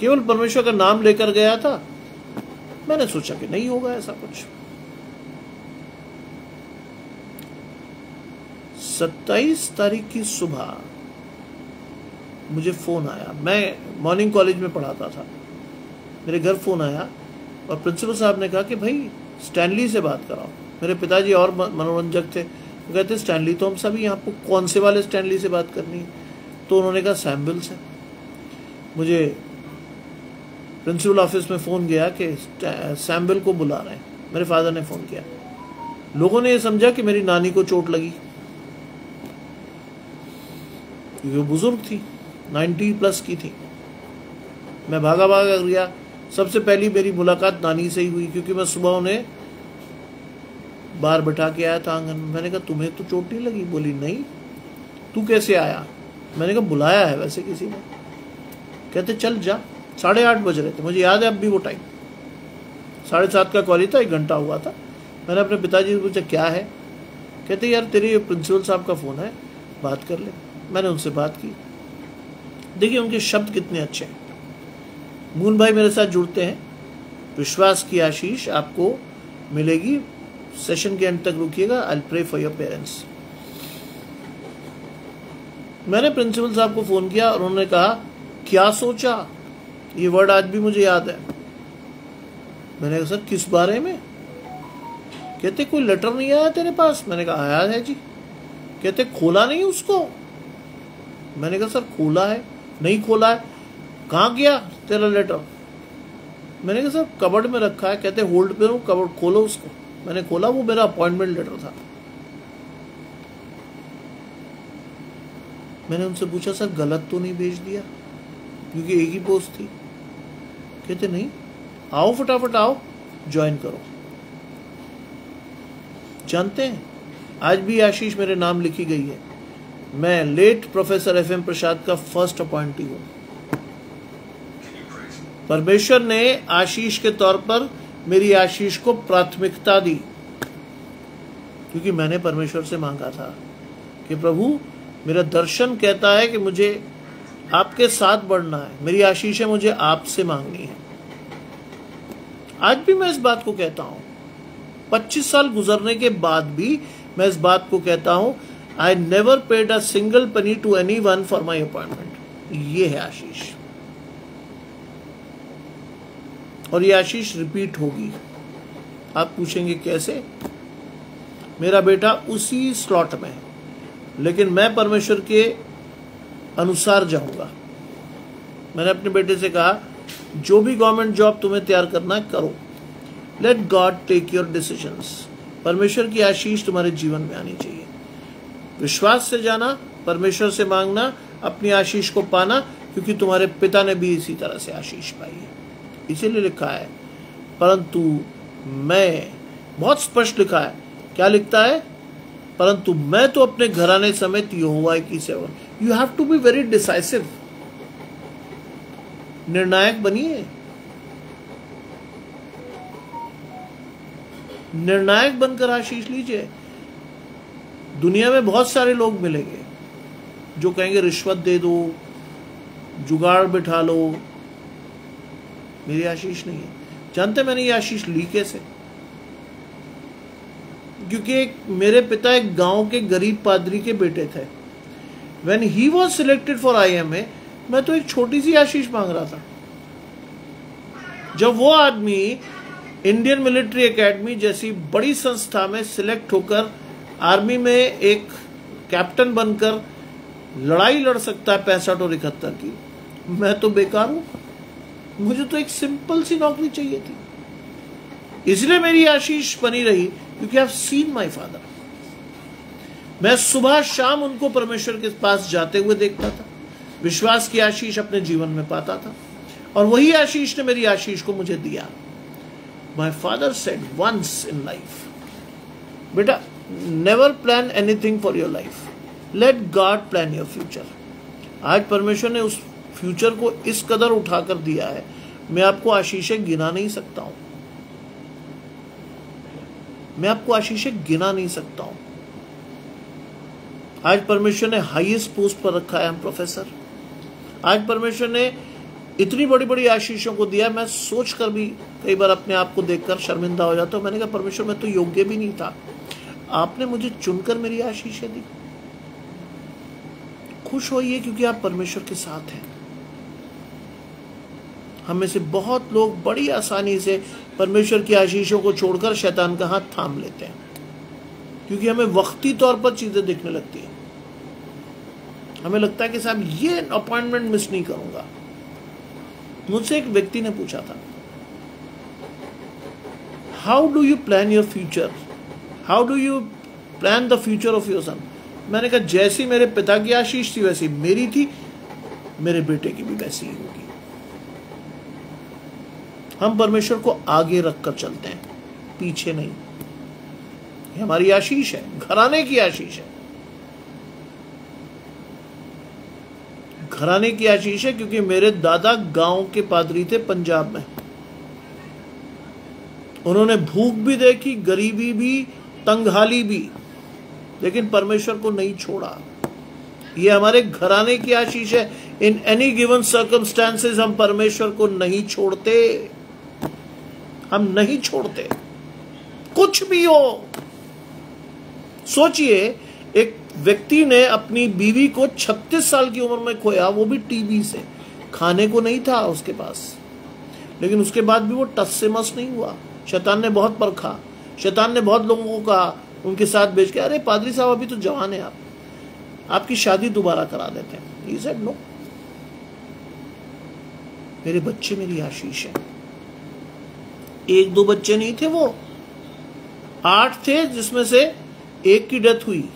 केवल परमेश्वर का नाम लेकर गया था। मैंने सोचा कि नहीं होगा ऐसा कुछ। 27 तारीख की सुबह मुझे फोन आया। मैं मॉर्निंग कॉलेज में पढ़ाता था, मेरे घर फोन आया और प्रिंसिपल साहब ने कहा कि भाई स्टैनली से बात कराओ। मेरे पिताजी और मनोरंजक थे, वो कहते स्टैनली तो हम सभी, यहाँ पर कौन से वाले स्टैनली से बात करनी है? तो उन्होंने कहा सैम्बल से। मुझे प्रिंसिपल ऑफिस में फोन गया कि सैम्बल को बुला रहे हैं। मेरे फादर ने फोन किया। लोगों ने यह समझा कि मेरी नानी को चोट लगी, क्योंकि वो बुजुर्ग थी, 90+ की थी। मैं भागा गया। सबसे पहली मेरी मुलाकात नानी से ही हुई, क्योंकि मैं सुबह उन्हें बाहर बैठा के आया था आंगन में। मैंने कहा तुम्हें तो चोट नहीं लगी? बोली नहीं। तू कैसे आया? मैंने कहा बुलाया है वैसे किसी ने। कहते चल जा। 8:30 बज रहे थे, मुझे याद है अब भी वो टाइम। 7:30 का कॉलेज था, 1 घंटा हुआ था। मैंने अपने पिताजी से पूछा क्या है? कहते यार तेरे प्रिंसिपल साहब का फोन है, बात कर ले। मैंने उनसे बात की। देखिए उनके शब्द कितने अच्छे हैं। मून भाई मेरे साथ जुड़ते हैं, विश्वास की आशीष आपको मिलेगी। सेशन के अंत तक रुकिएगा। I will pray for your parents. मैंने प्रिंसिपल साहब को फोन किया और उन्होंने कहा क्या सोचा? ये वर्ड आज भी मुझे याद है। मैंने कहा सर किस बारे में? कहते कोई लेटर नहीं आया तेरे पास? मैंने कहा आया है जी। कहते खोला नहीं उसको? मैंने कहा सर खोला है। नहीं खोला है? कहाँ गया तेरा लेटर? मैंने कहा सर कबर्ड में रखा है। कहते होल्ड पे हूँ, कबर्ड खोलो उसको। मैंने खोला, वो मेरा अपॉइंटमेंट लेटर था। मैंने उनसे पूछा सर गलत तो नहीं भेज दिया, क्योंकि एक ही पोस्ट थी? कहते नहीं, आओ फटाफट आओ, ज्वाइन करो। जानते हैं आज भी आशीष मेरे नाम लिखी गई है। मैं लेट प्रोफेसर FM प्रसाद का फर्स्ट अपॉइंटी हूं। परमेश्वर ने आशीष के तौर पर मेरी आशीष को प्राथमिकता दी, क्योंकि मैंने परमेश्वर से मांगा था कि प्रभु मेरा दर्शन कहता है कि मुझे आपके साथ बढ़ना है, मेरी आशीष है मुझे आपसे मांगनी है। आज भी मैं इस बात को कहता हूं, 25 साल गुजरने के बाद भी मैं इस बात को कहता हूं, I never paid a single penny to anyone for my appointment. ये है आशीष, और ये आशीष रिपीट होगी। आप पूछेंगे कैसे? मेरा बेटा उसी स्लॉट में है, लेकिन मैं परमेश्वर के अनुसार जाऊंगा। मैंने अपने बेटे से कहा जो भी गवर्नमेंट जॉब तुम्हें तैयार करना है करो, let God take your decisions. परमेश्वर की आशीष तुम्हारे जीवन में आनी चाहिए। विश्वास से जाना, परमेश्वर से मांगना, अपनी आशीष को पाना, क्योंकि तुम्हारे पिता ने भी इसी तरह से आशीष पाई है। इसीलिए लिखा है, परंतु मैं, बहुत स्पष्ट लिखा है। क्या लिखता है? परंतु मैं तो अपने घराने समेत यहोवा की सेवा। You have to be very decisive. निर्णायक बनिए। निर्णायक बनकर आशीष लीजिए। दुनिया में बहुत सारे लोग मिलेंगे जो कहेंगे रिश्वत दे दो, जुगाड़ बिठा लो। मेरी आशीष नहीं है। जानते मैंने ये आशीष ली कैसे? क्योंकि मेरे पिता एक गांव के गरीब पादरी के बेटे थे। When he was selected for IMA, मैं तो एक छोटी सी आशीष मांग रहा था। जब वो आदमी इंडियन मिलिट्री एकेडमी जैसी बड़ी संस्था में सिलेक्ट होकर आर्मी में एक कैप्टन बनकर लड़ाई लड़ सकता है 65 और 71 की, मैं तो बेकार हूं। मुझे तो एक सिंपल सी नौकरी चाहिए थी। इसलिए मेरी आशीष बनी रही क्योंकि I have seen my father. मैं सुबह शाम उनको परमेश्वर के पास जाते हुए देखता था, विश्वास की आशीष अपने जीवन में पाता था, और वही आशीष ने मेरी आशीष को मुझे दिया। My father said once in life, बेटा never plan anything for your life, let God plan your future. आज परमेश्वर ने उस फ्यूचर को इस कदर उठाकर दिया है, मैं आपको आशीषें गिना नहीं सकता हूं। मैं आपको आशीषें गिना नहीं सकता हूं। आज परमेश्वर ने हाईएस्ट पोस्ट पर रखा है, हम प्रोफेसर। आज परमेश्वर ने इतनी बड़ी बड़ी आशीषों को दिया, मैं सोचकर भी कई बार अपने आप को देखकर शर्मिंदा हो जाता हूं। मैंने कहा परमेश्वर मैं तो योग्य भी नहीं था, आपने मुझे चुनकर मेरी आशीषें दी। खुश होइए क्योंकि आप परमेश्वर के साथ हैं। हम में से बहुत लोग बड़ी आसानी से परमेश्वर की आशीषों को छोड़कर शैतान का हाथ थाम लेते हैं, क्योंकि हमें वक्ती तौर पर चीजें दिखने लगती हैं। हमें लगता है कि साहब ये अपॉइंटमेंट मिस नहीं करूंगा। मुझसे एक व्यक्ति ने पूछा था, how do you plan your future, how do you plan the future of your son. मैंने कहा जैसी मेरे पिता की आशीष थी वैसी मेरी थी, मेरे बेटे की भी वैसी ही होगी। हम परमेश्वर को आगे रखकर चलते हैं, पीछे नहीं। ये हमारी आशीष है, घराने की आशीष है। घराने की आशीष है क्योंकि मेरे दादा गांव के पादरी थे पंजाब में। उन्होंने भूख भी देखी, गरीबी भी, तंगहाली भी, लेकिन परमेश्वर को नहीं छोड़ा। ये हमारे घराने की आशीष है। इन एनी गिवन सर्कमस्टेंसेस हम परमेश्वर को नहीं छोड़ते, हम नहीं छोड़ते, कुछ भी हो। सोचिए, एक व्यक्ति ने अपनी बीवी को 36 साल की उम्र में खोया, वो भी टीबी से। खाने को नहीं था उसके पास, लेकिन उसके बाद भी वो टस से मस नहीं हुआ। शैतान ने बहुत परखा, शैतान ने बहुत लोगों को कहा, उनके साथ भेज के, अरे पादरी साहब अभी तो जवान है, आपकी शादी दोबारा करा देते हैं। He said no। मेरे बच्चे मेरी आशीष है। 1-2 बच्चे नहीं थे, वो 8 थे, जिसमें से एक की डेथ हुई।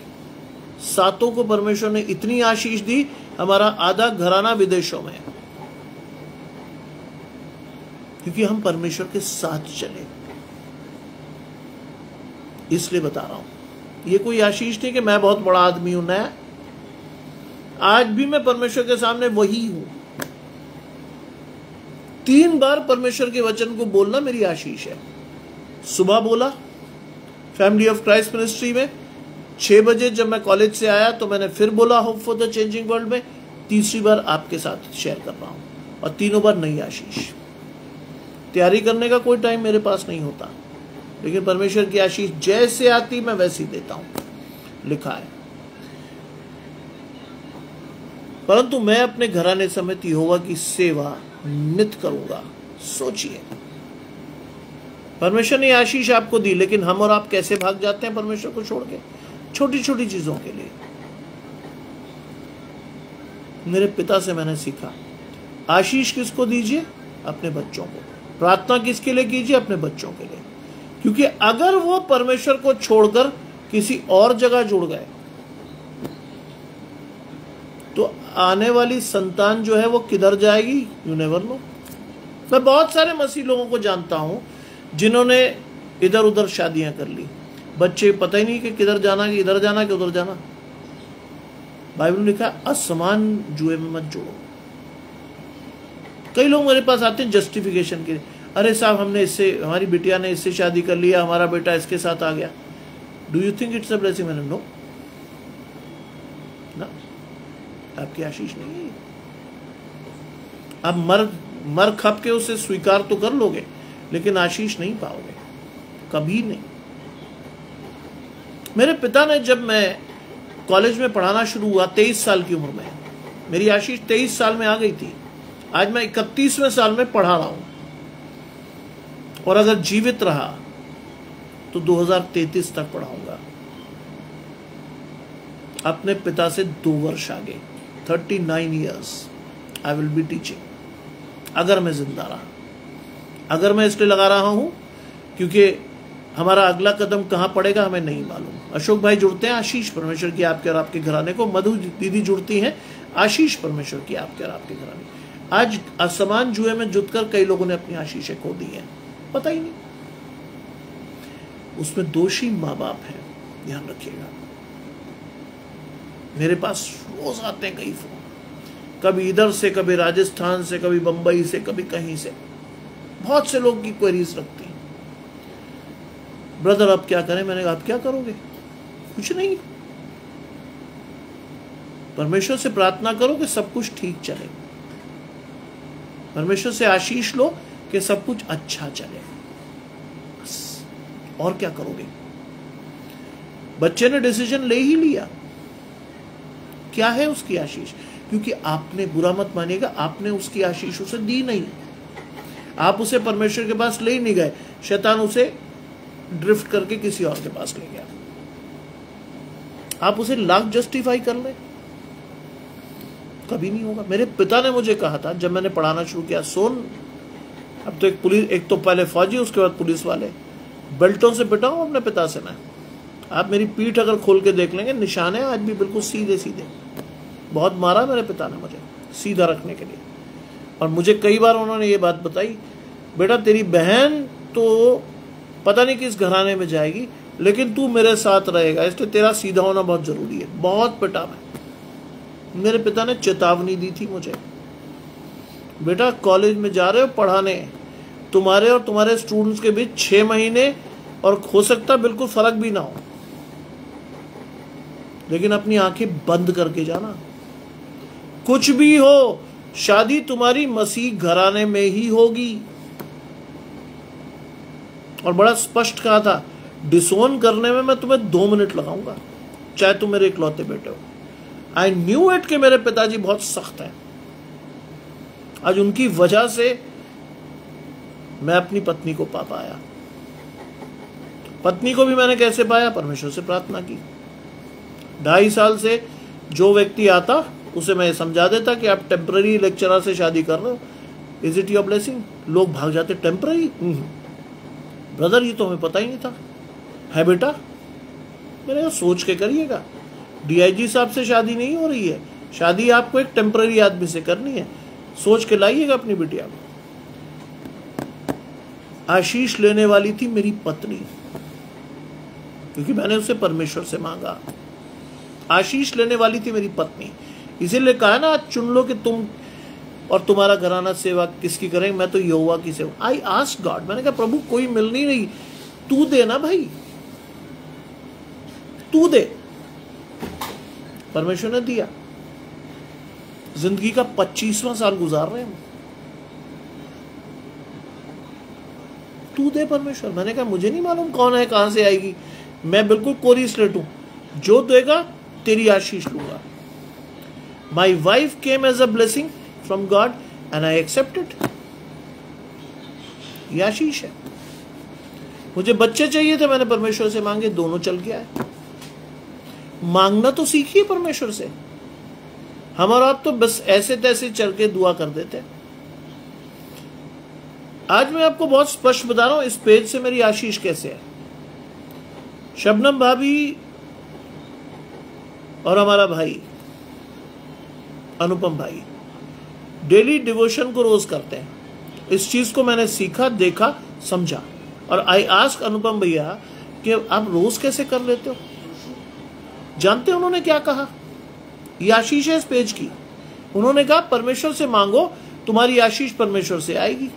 7 को परमेश्वर ने इतनी आशीष दी, हमारा आधा घराना विदेशों में, क्योंकि हम परमेश्वर के साथ चले। इसलिए बता रहा हूं, ये कोई आशीष नहीं कि मैं बहुत बड़ा आदमी हूं। नया आज भी मैं परमेश्वर के सामने वही हूं। 3 बार परमेश्वर के वचन को बोलना मेरी आशीष है। सुबह बोला फैमिली ऑफ क्राइस्ट मिनिस्ट्री में, 6 बजे जब मैं कॉलेज से आया तो मैंने फिर बोला hope for the changing world में, तीसरी बार आपके साथ शेयर कर रहा हूं, और तीनों बार नई आशीष। तैयारी करने का कोई टाइम मेरे पास नहीं होता, लेकिन परमेश्वर की आशीष जैसे आती मैं वैसी देता हूं, लिखा है। परंतु मैं अपने घराने समेत यहोवा की सेवा नित करूंगा। सोचिए, परमेश्वर ने आशीष आपको दी, लेकिन हम और आप कैसे भाग जाते हैं परमेश्वर को छोड़ के, छोटी छोटी चीजों के लिए। मेरे पिता से मैंने सीखा, आशीष किसको दीजिए? अपने बच्चों को। प्रार्थना किसके लिए कीजिए? अपने बच्चों के लिए। क्योंकि अगर वो परमेश्वर को छोड़कर किसी और जगह जुड़ गए तो आने वाली संतान जो है वो किधर जाएगी, यू नेवर नो। मैं बहुत सारे मसीह लोगों को जानता हूं जिन्होंने इधर उधर शादियां कर ली, बच्चे पता ही नहीं कि किधर जाना, कि इधर जाना कि उधर जाना। बाइबल में लिखा असमान जुए में मत जोड़ो। कई लोग मेरे पास आते हैं जस्टिफिकेशन के लिए, अरे साहब हमने इससे, हमारी बिटिया ने इससे शादी कर लिया, हमारा बेटा इसके साथ आ गया, do you think it's a blessing? मैंने नो ना, आपकी आशीष नहीं है। आप मर खप के उसे स्वीकार तो कर लोगे, लेकिन आशीष नहीं पाओगे, कभी नहीं। मेरे पिता ने, जब मैं कॉलेज में पढ़ाना शुरू हुआ 23 साल की उम्र में, मेरी आशीष 23 साल में आ गई थी। आज मैं 31वें साल में पढ़ा रहा हूं, और अगर जीवित रहा तो 2033 तक पढ़ाऊंगा। अपने पिता से 2 वर्ष आगे, 39 years I will be teaching, अगर मैं जिंदा रहा। अगर मैं इसलिए लगा रहा हूं क्योंकि हमारा अगला कदम कहां पड़ेगा हमें नहीं मालूम। अशोक भाई जुड़ते हैं, आशीष परमेश्वर की आपके और आपके घराने को। मधु दीदी जुड़ती हैं, आशीष परमेश्वर की आपके और आपके घराने। आज असमान जुए में जुटकर कई लोगों ने अपनी आशीषें खो दी हैं, पता ही नहीं। उसमें दोषी माँ बाप हैं, ध्यान रखिएगा। मेरे पास रोज आते हैं कई फोन, कभी इधर से, कभी राजस्थान से, कभी बंबई से, कभी कहीं से। बहुत से लोग की क्वेरीज रखती हैं, ब्रदर अब क्या करें? मैंने कहा आप क्या करोगे? कुछ नहीं, परमेश्वर से प्रार्थना करो कि सब कुछ ठीक चले, परमेश्वर से आशीष लो कि सब कुछ अच्छा चले, बस। और क्या करोगे? बच्चे ने डिसीजन ले ही लिया, क्या है उसकी आशीष? क्योंकि आपने, बुरा मत मानिएगा, आपने उसकी आशीष उसे दी नहीं, आप उसे परमेश्वर के पास ले ही नहीं गए, शैतान उसे ड्रिफ्ट करके किसी और के पास ले गया। आप उसे लाख जस्टिफाई कर ले, कभी नहीं होगा। मेरे पिता ने मुझे कहा था जब मैंने पढ़ाना शुरू किया, सोन अब तो एक तो पहले फौजी, उसके बाद पुलिस वाले, बेल्टों से पिटा हूं अपने पिता से मैं। आप मेरी पीठ अगर खोल के देख लेंगे, निशान है आज भी बिल्कुल सीधे सीधे। बहुत मारा मेरे पिता ने मुझे सीधा रखने के लिए। और मुझे कई बार उन्होंने ये बात बताई, बेटा तेरी बहन तो पता नहीं किस घराने में जाएगी, लेकिन तू मेरे साथ रहेगा, इसलिए तेरा सीधा होना बहुत जरूरी है। बहुत पिटा मैं। मेरे पिता ने चेतावनी दी थी मुझे, बेटा कॉलेज में जा रहे हो पढ़ाने, तुम्हारे और तुम्हारे स्टूडेंट्स के बीच 6 महीने और हो सकता बिल्कुल फर्क भी ना हो, लेकिन अपनी आंखें बंद करके जाना। कुछ भी हो, शादी तुम्हारी मसीह घराने में ही होगी। और बड़ा स्पष्ट कहा था, डिसोन करने में मैं तुम्हें 2 मिनट लगाऊंगा, चाहे तुम मेरे इकलौते बेटे हो। आई न्यू इट कि मेरे पिताजी बहुत सख्त हैं। आज उनकी वजह से मैं अपनी पत्नी को पा पाया। पत्नी को भी मैंने कैसे पाया? परमेश्वर से प्रार्थना की। 2.5 साल से जो व्यक्ति आता उसे मैं समझा देता कि आप टेम्पररी लेक्चरर से शादी कर रहे हो, इज इट योर ब्लेसिंग? लोग भाग जाते, टेम्पररी? ब्रदर ये तो हमें पता ही नहीं था। है बेटा, मैंने सोच के करिएगा, डीआईजी साहब से शादी नहीं हो रही है, शादी आपको एक टेम्पररी आदमी से करनी है, सोच के लाइएगा अपनी बिटिया को। आशीष लेने वाली थी मेरी पत्नी, क्योंकि मैंने उसे परमेश्वर से मांगा। आशीष लेने वाली थी मेरी पत्नी, इसीलिए कहा ना, चुन लो कि तुम और तुम्हारा घराना सेवा किसकी करेंगे। मैं तो यहोवा की सेवा। आई आस्क्ड गॉड, मैंने कहा प्रभु कोई मिल नहीं रही, तू दे ना भाई, तू दे। परमेश्वर ने दिया। जिंदगी का 25वां साल गुजार रहे हैं, तू दे परमेश्वर। मैंने कहा मुझे नहीं मालूम कौन है, कहां से आएगी, मैं बिल्कुल कोरी स्लेट हूं, जो देगा तेरी आशीष लूंगा। My wife came as a blessing from God and I accepted. ये आशीष है। मुझे बच्चे चाहिए थे, मैंने परमेश्वर से मांगे, दोनों चल के आए। मांगना तो सीखिए परमेश्वर से। हम और आप तो बस ऐसे तैसे चल के दुआ कर देते हैं। आज मैं आपको बहुत स्पष्ट बता रहा हूं इस पेज से मेरी आशीष कैसे है। शबनम भाभी और हमारा भाई अनुपम भाई डेली डिवोशन को रोज करते हैं। इस चीज को मैंने सीखा, देखा, समझा। और आई आस्क अनुपम भैया कि आप रोज कैसे कर लेते हो? जानते हैं उन्होंने क्या कहा? यह आशीष है इस पेज की। उन्होंने कहा परमेश्वर से मांगो, तुम्हारी आशीष परमेश्वर से आएगी।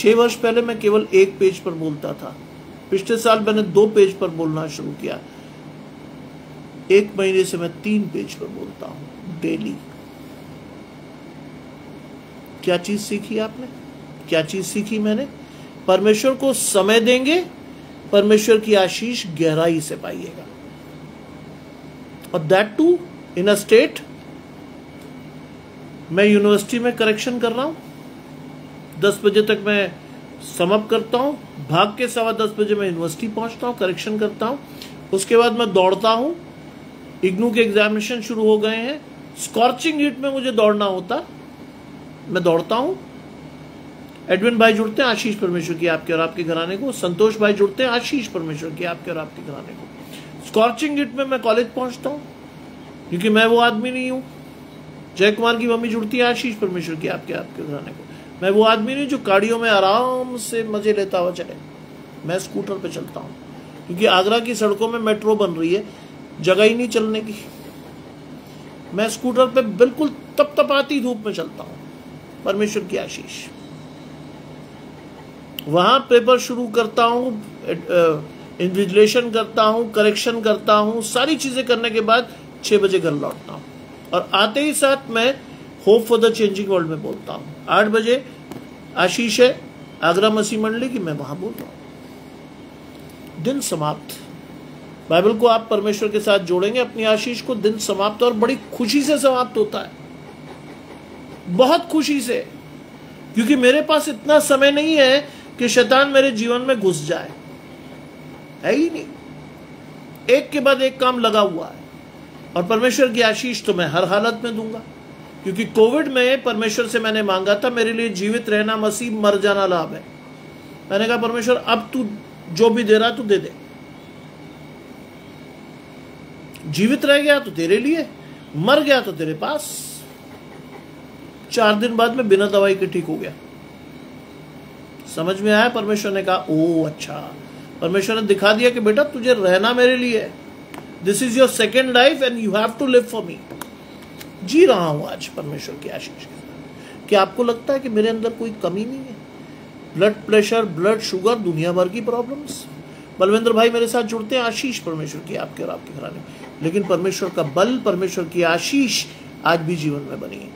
6 वर्ष पहले मैं केवल 1 पेज पर बोलता था। पिछले साल मैंने 2 पेज पर बोलना शुरू किया। 1 महीने से मैं 3 पेज पर बोलता हूं डेली। क्या चीज सीखी आपने? क्या चीज सीखी मैंने? परमेश्वर को समय देंगे, परमेश्वर की आशीष गहराई से पाइएगा, और that too in a state. मैं यूनिवर्सिटी में करेक्शन कर रहा हूं, 10 बजे तक मैं समाप्त करता हूं, भाग के 10:15 बजे मैं यूनिवर्सिटी पहुंचता हूं, करेक्शन करता हूं। उसके बाद मैं दौड़ता हूं, इग्नू के एग्जामिनेशन शुरू हो गए हैं, स्कॉर्चिंग हीट में मुझे दौड़ना होता, मैं दौड़ता हूं। एडविन भाई जुड़ते हैं, आशीष परमेश्वर की आपके और आपके घराने को। संतोष भाई जुड़ते हैं, आशीष परमेश्वर की आपके और आपके घराने को। स्कॉर्चिंग हीट में मैं कॉलेज पहुंचता हूं, क्योंकि मैं वो आदमी नहीं हूं। जय कुमार की मम्मी जुड़ती है, आशीष परमेश्वर की आपके आपके घराने को। मैं वो आदमी नहीं जो गाड़ियों में आराम से मजे लेता हुआ चले। मैं स्कूटर पे चलता हूं, क्योंकि आगरा की सड़कों में मेट्रो बन रही है, जगह ही नहीं चलने की। मैं स्कूटर पे बिल्कुल तपतपाती धूप में चलता हूं, परमेश्वर की आशीष। वहां पेपर शुरू करता हूं, इन्विजिलेशन करता हूं, करेक्शन करता हूं, सारी चीजें करने के बाद 6 बजे घर लौटता हूं, और आते ही साथ मैं hope for the changing world में बोलता हूं। 8 बजे आशीष है आगरा मसीह मंडली की, मैं वहां बोल रहा हूं। दिन समाप्त। बाइबल को आप परमेश्वर के साथ जोड़ेंगे, अपनी आशीष को, दिन समाप्त, और बड़ी खुशी से समाप्त होता है, बहुत खुशी से, क्योंकि मेरे पास इतना समय नहीं है कि शैतान मेरे जीवन में घुस जाए, है ही नहीं। एक के बाद एक काम लगा हुआ है, और परमेश्वर की आशीष तो मैं हर हालत में दूंगा, क्योंकि कोविड में परमेश्वर से मैंने मांगा था, मेरे लिए जीवित रहना मसीह, मर जाना लाभ है। मैंने कहा परमेश्वर अब तू जो भी दे रहा तू दे दे, जीवित रह गया तो तेरे लिए, मर गया तो तेरे पास। 4 दिन बाद में बिना दवाई के ठीक हो गया। समझ में आया? परमेश्वर ने कहा ओ अच्छा, परमेश्वर ने दिखा दिया कि बेटा तुझे रहना मेरे लिए है, this is your second life and you have to live for me. जी रहा हूं आज परमेश्वर की आशीष के साथ। क्या आपको लगता है कि मेरे अंदर कोई कमी नहीं है? ब्लड प्रेशर, ब्लड शुगर, दुनिया भर की प्रॉब्लम्स। बलविंद्र भाई मेरे साथ जुड़ते हैं, आशीष परमेश्वर की आपके और आपके घराने, लेकिन परमेश्वर का बल, परमेश्वर की आशीष आज भी जीवन में बनी है।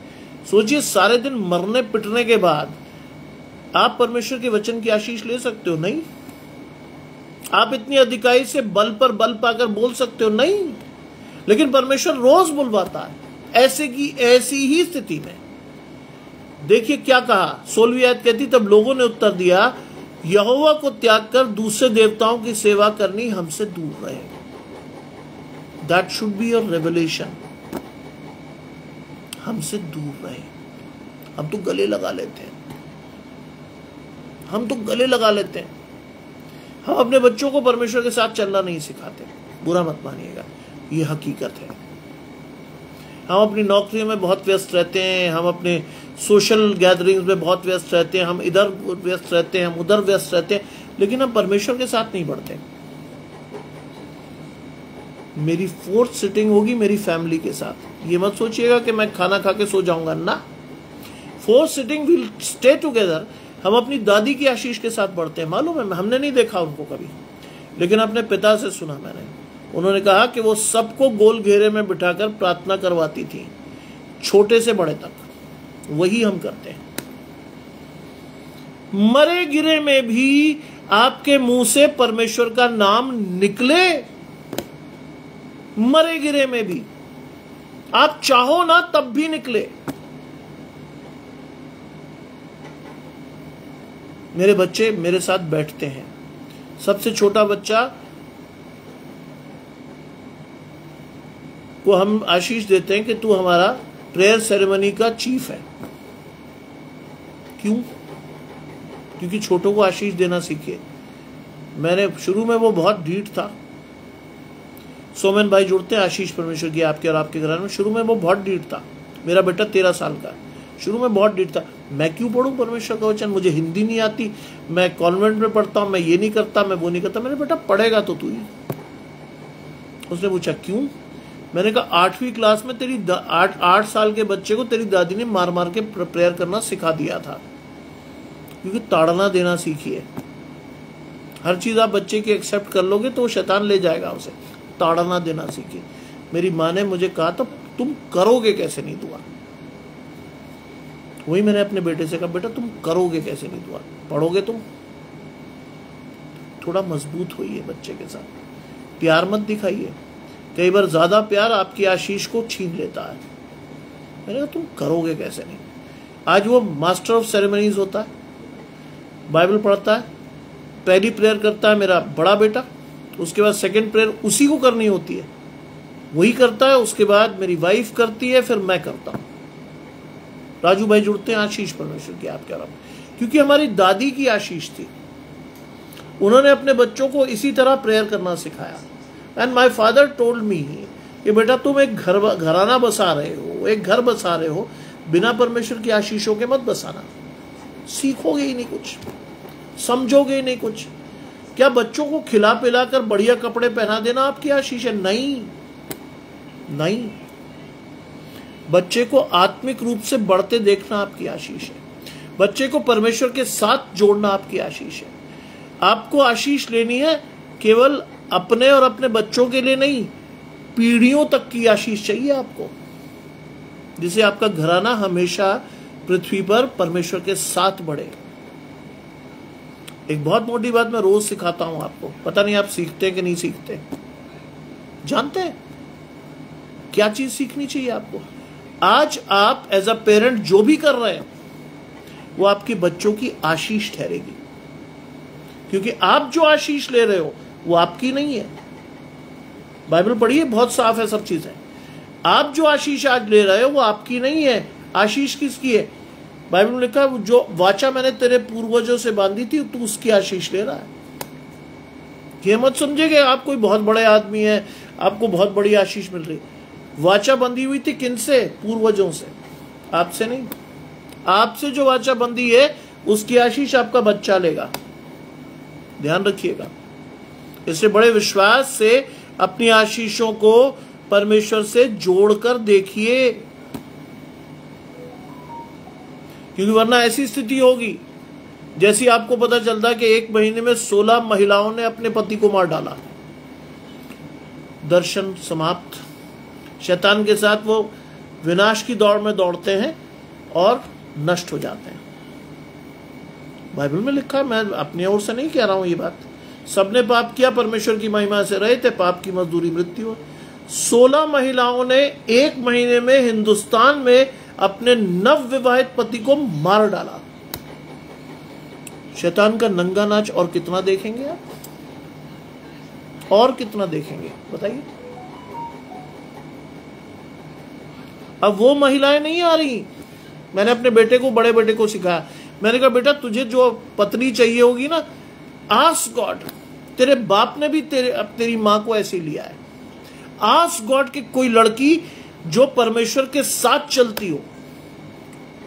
सोचिए, सारे दिन मरने पिटने के बाद आप परमेश्वर के वचन की आशीष ले सकते हो? नहीं। आप इतनी अधिकाई से बल पर बल पाकर बोल सकते हो? नहीं। लेकिन परमेश्वर रोज बुलवाता है, ऐसे की ऐसी ही स्थिति में। देखिए क्या कहा, 16वीं आयत कहती, तब लोगों ने उत्तर दिया, यहोवा को त्याग कर दूसरे देवताओं की सेवा करनी हमसे दूर रहे। That should be your revelation. हमसे दूर रहे। हम तो गले लगा लेते हैं, हम तो गले लगा लेते हैं। हम अपने बच्चों को परमेश्वर के साथ चलना नहीं सिखाते, बुरा मत मानिएगा, ये हकीकत है। हम अपनी नौकरियों में बहुत व्यस्त रहते हैं, हम अपने सोशल गैदरिंग्स में बहुत व्यस्त रहते हैं, हम इधर व्यस्त रहते हैं, हम उधर व्यस्त रहते हैं, लेकिन हम परमेश्वर के साथ नहीं बढ़ते। मेरी 4th सिटिंग होगी मेरी फैमिली के साथ। ये मत सोचिएगा कि मैं खाना खा के सो जाऊंगा ना, 4th sitting will stay together. हम अपनी दादी की आशीष के साथ बढ़ते हैं। मालूम है, हमने नहीं देखा उनको कभी, लेकिन अपने पिता से सुना मैंने। उन्होंने कहा कि वो सबको गोल घेरे में बिठाकर प्रार्थना करवाती थी, छोटे से बड़े तक। वही हम करते हैं। मरे गिरे में भी आपके मुंह से परमेश्वर का नाम निकले, मरे गिरे में भी, आप चाहो ना तब भी निकले। मेरे बच्चे मेरे साथ बैठते हैं। सबसे छोटा बच्चा को हम आशीष देते हैं कि तू हमारा प्रेयर सेरेमनी का चीफ है। क्यों? क्योंकि छोटों को आशीष देना सीखे। मैंने शुरू में वो बहुत ढीठ था। सोमेन भाई जुड़ते हैं, आशीष परमेश्वर की आपके और आपके घर में। शुरू में वो बहुत ढीठ था। मेरा बेटा 13 साल का, शुरू में बहुत ढीठ था। मैं क्यों पढ़ूं परमेश्वर का वचन, मुझे हिंदी नहीं आती, मैं कॉन्वेंट में पढ़ता हूं, मैं ये नहीं करता, मैं वो नहीं करता। मैंने बेटा पढ़ेगा तो तू ही। उसने पूछा क्यों? मैंने कहा 8वीं क्लास में तेरी 8 साल के बच्चे को तेरी दादी ने मार मार के प्रेयर करना सिखा दिया था, क्योंकि ताड़ना देना सीखिए। हर चीज आप बच्चे की एक्सेप्ट कर लोगे तो शैतान ले जाएगा उसे। ताड़ना देना सीखिए। मेरी माँ ने मुझे कहा तो तुम करोगे कैसे नहीं दुआ, वही मैंने अपने बेटे से कहा, बेटा तुम करोगे कैसे नहीं दुआ, पढ़ोगे तुम। थोड़ा मजबूत होइए बच्चे के साथ, प्यार मत दिखाइए। कई बार ज्यादा प्यार आपकी आशीष को छीन लेता है। मैंने कहा तुम करोगे कैसे नहीं। आज वो मास्टर ऑफ सेरेमनीज होता है, बाइबल पढ़ता है, पहली प्रेयर करता है मेरा बड़ा बेटा, उसके बाद सेकंड प्रेयर उसी को करनी होती है, वही करता है, उसके बाद मेरी वाइफ करती है, फिर मैं करता हूं। राजू भाई जुड़ते हैं, आशीष परमेश्वर की आप कह रहा हूं, क्योंकि हमारी दादी की आशीष थी, उन्होंने अपने बच्चों को इसी तरह प्रेयर करना सिखाया। And my father told me कि बेटा तुम एक घराना बसा रहे हो, एक घर बसा रहे हो, बिना परमेश्वर की आशीषों के मत बसाना। सीखोगे ही नहीं कुछ, समझोगे ही नहीं कुछ। क्या बच्चों को खिला पिलाकर बढ़िया कपड़े पहना देना आपकी आशीष है? नहीं नहीं, बच्चे को आत्मिक रूप से बढ़ते देखना आपकी आशीष है। बच्चे को परमेश्वर के साथ जोड़ना आपकी आशीष है। आपको आशीष लेनी है केवल अपने और अपने बच्चों के लिए नहीं, पीढ़ियों तक की आशीष चाहिए आपको, जिसे आपका घराना हमेशा पृथ्वी पर परमेश्वर के साथ बढ़े। एक बहुत मोटी बात मैं रोज सिखाता हूं आपको, पता नहीं आप सीखते हैं कि नहीं सीखते। जानते हैं क्या चीज सीखनी चाहिए आपको? आज आप एज अ पेरेंट जो भी कर रहे हैं वो आपके बच्चों की आशीष ठहरेगी, क्योंकि आप जो आशीष ले रहे हो वो आपकी नहीं है। बाइबल पढ़िए, बहुत साफ है सब चीजें। आप जो आशीष आज ले रहे हो वो आपकी नहीं है। आशीष किसकी है? बाइबल में लिखा है जो वाचा मैंने तेरे पूर्वजों से बांधी थी तू उसकी आशीष ले रहा है। ये मत समझिए आप कोई बहुत बड़े आदमी है, आपको बहुत बड़ी आशीष मिल रही। वाचा बंधी हुई थी किनसे? पूर्वजों से, आपसे नहीं। आपसे जो वाचा बंधी है उसकी आशीष आपका बच्चा लेगा, ध्यान रखिएगा। इससे बड़े विश्वास से अपनी आशीषों को परमेश्वर से जोड़कर देखिए, क्योंकि वरना ऐसी स्थिति होगी जैसी आपको पता चलता कि एक महीने में 16 महिलाओं ने अपने पति को मार डाला। दर्शन समाप्त। शैतान के साथ वो विनाश की दौड़ में दौड़ते हैं और नष्ट हो जाते हैं। बाइबल में लिखा है, मैं अपनी ओर से नहीं कह रहा हूं ये बात। सबने पाप किया, परमेश्वर की महिमा से रहे थे, पाप की मजदूरी मृत्यु। 16 महिलाओं ने एक महीने में हिंदुस्तान में अपने नव विवाहित पति को मार डाला। शैतान का नंगा नाच और कितना देखेंगे आप? और कितना देखेंगे बताइए? अब वो महिलाएं नहीं आ रही। मैंने अपने बेटे को, बड़े बेटे को सिखाया, मैंने कहा बेटा तुझे जो पत्नी चाहिए होगी ना, आस्क गॉड। तेरे बाप ने भी तेरी मां को ऐसे लिया है। आस्क गॉड कि कोई लड़की जो परमेश्वर के साथ चलती हो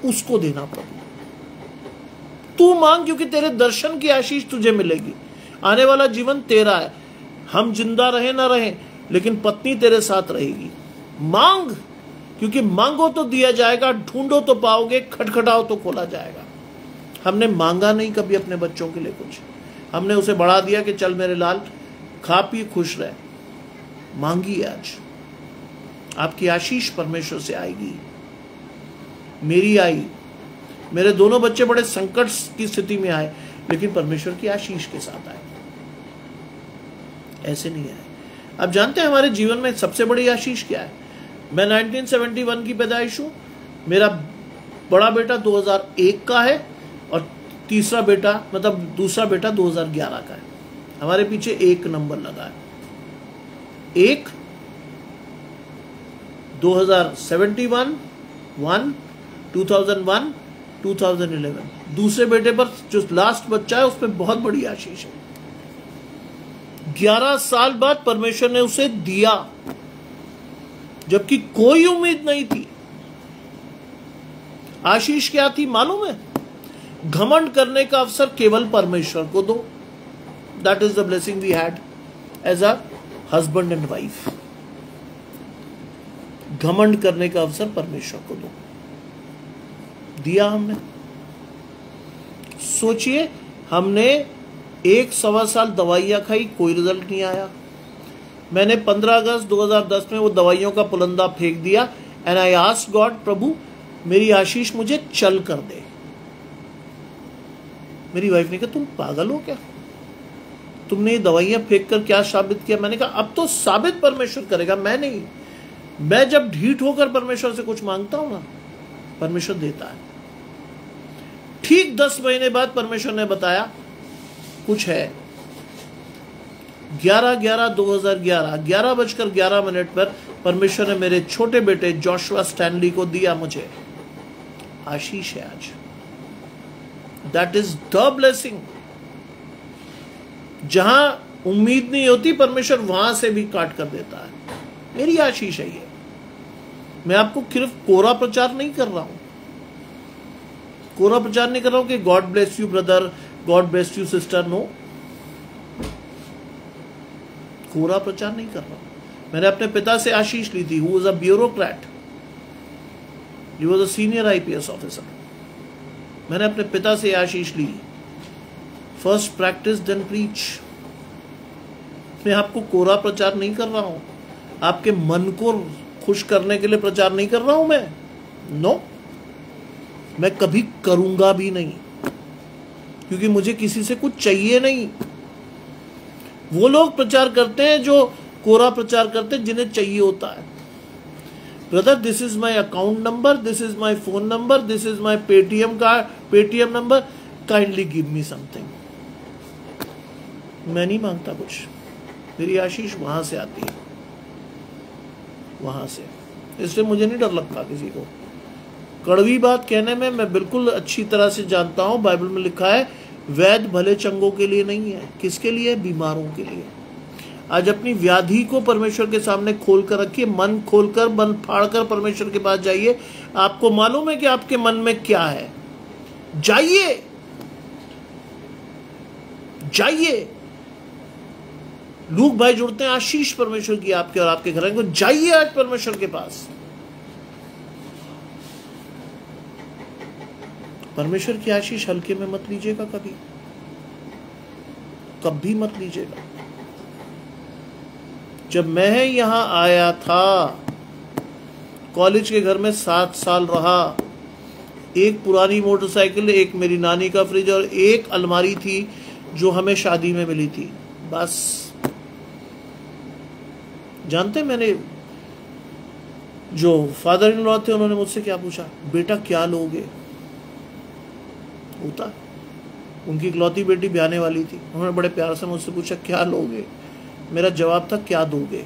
उसको देना प्रभु। तू मांग, क्योंकि तेरे दर्शन की आशीष तुझे मिलेगी। आने वाला जीवन तेरा है, हम जिंदा रहे ना रहे लेकिन पत्नी तेरे साथ रहेगी। मांग, क्योंकि मांगो तो दिया जाएगा, ढूंढो तो पाओगे, खटखटाओ तो खोला जाएगा। हमने मांगा नहीं कभी अपने बच्चों के लिए कुछ, हमने उसे बढ़ा दिया कि चल मेरे लाल खा पी खुश रहे। मांगी आज, आपकी आशीष परमेश्वर से आएगी। मेरी आई, मेरे दोनों बच्चे बड़े संकट की स्थिति में आए लेकिन परमेश्वर की आशीष के साथ आए, ऐसे नहीं आए। अब जानते हैं हमारे जीवन में सबसे बड़ी आशीष क्या है? मैं 1971 की पैदाइश हूं, मेरा बड़ा बेटा 2001 का है और तीसरा बेटा मतलब दूसरा बेटा 2011 का है। हमारे पीछे एक नंबर लगा है, एक 2071, 2001, 2011। दूसरे बेटे पर जो लास्ट बच्चा है उस पर बहुत बड़ी आशीष है। 11 साल बाद परमेश्वर ने उसे दिया, जबकि कोई उम्मीद नहीं थी। आशीष क्या थी मालूम है? घमंड करने का अवसर केवल परमेश्वर को दो। That is the blessing we had as a husband and wife. घमंड करने का अवसर परमेश्वर को दो, दिया हमने। सोचिए, हमने 1-1.25 साल दवाइयाँ खाई, कोई रिजल्ट नहीं आया। मैंने 15 अगस्त 2010 में वो दवाइयों का पुलंदा फेंक दिया। एंड आई आस्क्ड गॉड, प्रभु मेरी आशीष मुझे चल कर दे। मेरी वाइफ ने कहा तुम पागल हो क्या, तुमने ये दवाइयां फेंक कर क्या साबित किया? मैंने कहा अब तो साबित परमेश्वर करेगा, मैं नहीं। मैं जब ढीठ होकर परमेश्वर से कुछ मांगता हूं ना, परमेश्वर देता है। ठीक 10 महीने बाद परमेश्वर ने बताया कुछ है। 11/11/2011 11:11 पर परमेश्वर ने मेरे छोटे बेटे जोशुआ स्टैनली को दिया मुझे। आशीष है आज। That is the blessing. जहां उम्मीद नहीं होती, परमेश्वर वहां से भी काट कर देता है। मेरी आशीष है ये। मैं आपको सिर्फ कोरा प्रचार नहीं कर रहा हूं, कोरा प्रचार नहीं कर रहा हूं कि God bless you brother, God bless you sister. No, कोरा प्रचार नहीं कर रहा हूं। मैंने अपने पिता से आशीष ली थी, who was a bureaucrat, he was a senior IPS officer. मैंने अपने पिता से आशीष ली, फर्स्ट प्रैक्टिस देन प्रीच। मैं आपको कोरा प्रचार नहीं कर रहा हूं, आपके मन को खुश करने के लिए प्रचार नहीं कर रहा हूं मैं। नो, मैं कभी करूंगा भी नहीं, क्योंकि मुझे किसी से कुछ चाहिए नहीं। वो लोग प्रचार करते हैं जो कोरा प्रचार करते हैं, जिन्हें चाहिए होता है। Brother, this is my account number, this is my phone number, this is my Paytm number, kindly give me something. मैं नहीं मांगता कुछ, मेरी आशीष वहां से आती है, वहां से। इसलिए मुझे नहीं डर लगता किसी को कड़वी बात कहने में। मैं बिल्कुल अच्छी तरह से जानता हूं, बाइबल में लिखा है वैद्य भले चंगों के लिए नहीं है। किसके लिए? बीमारों के लिए। आज अपनी व्याधि को परमेश्वर के सामने खोल कर रखिए, मन खोलकर, मन फाड़कर परमेश्वर के पास जाइए। आपको मालूम है कि आपके मन में क्या है। जाइए, जाइए। लूक भाई जुड़ते हैं, आशीष परमेश्वर की आपके और आपके घर को। जाइए आज परमेश्वर के पास। परमेश्वर की आशीष हल्के में मत लीजिएगा, कभी मत लीजिएगा। जब मैं यहां आया था, कॉलेज के घर में 7 साल रहा। एक पुरानी मोटरसाइकिल, एक मेरी नानी का फ्रिज और एक अलमारी थी जो हमें शादी में मिली थी, बस। जानते, मैंने जो फादर इन लॉ थे उन्होंने मुझसे क्या पूछा, बेटा क्या लोगे? होता, उनकी इकलौती बेटी ब्याने वाली थी। उन्होंने बड़े प्यार से मुझसे पूछा क्या लोगे? मेरा जवाब था क्या दोगे?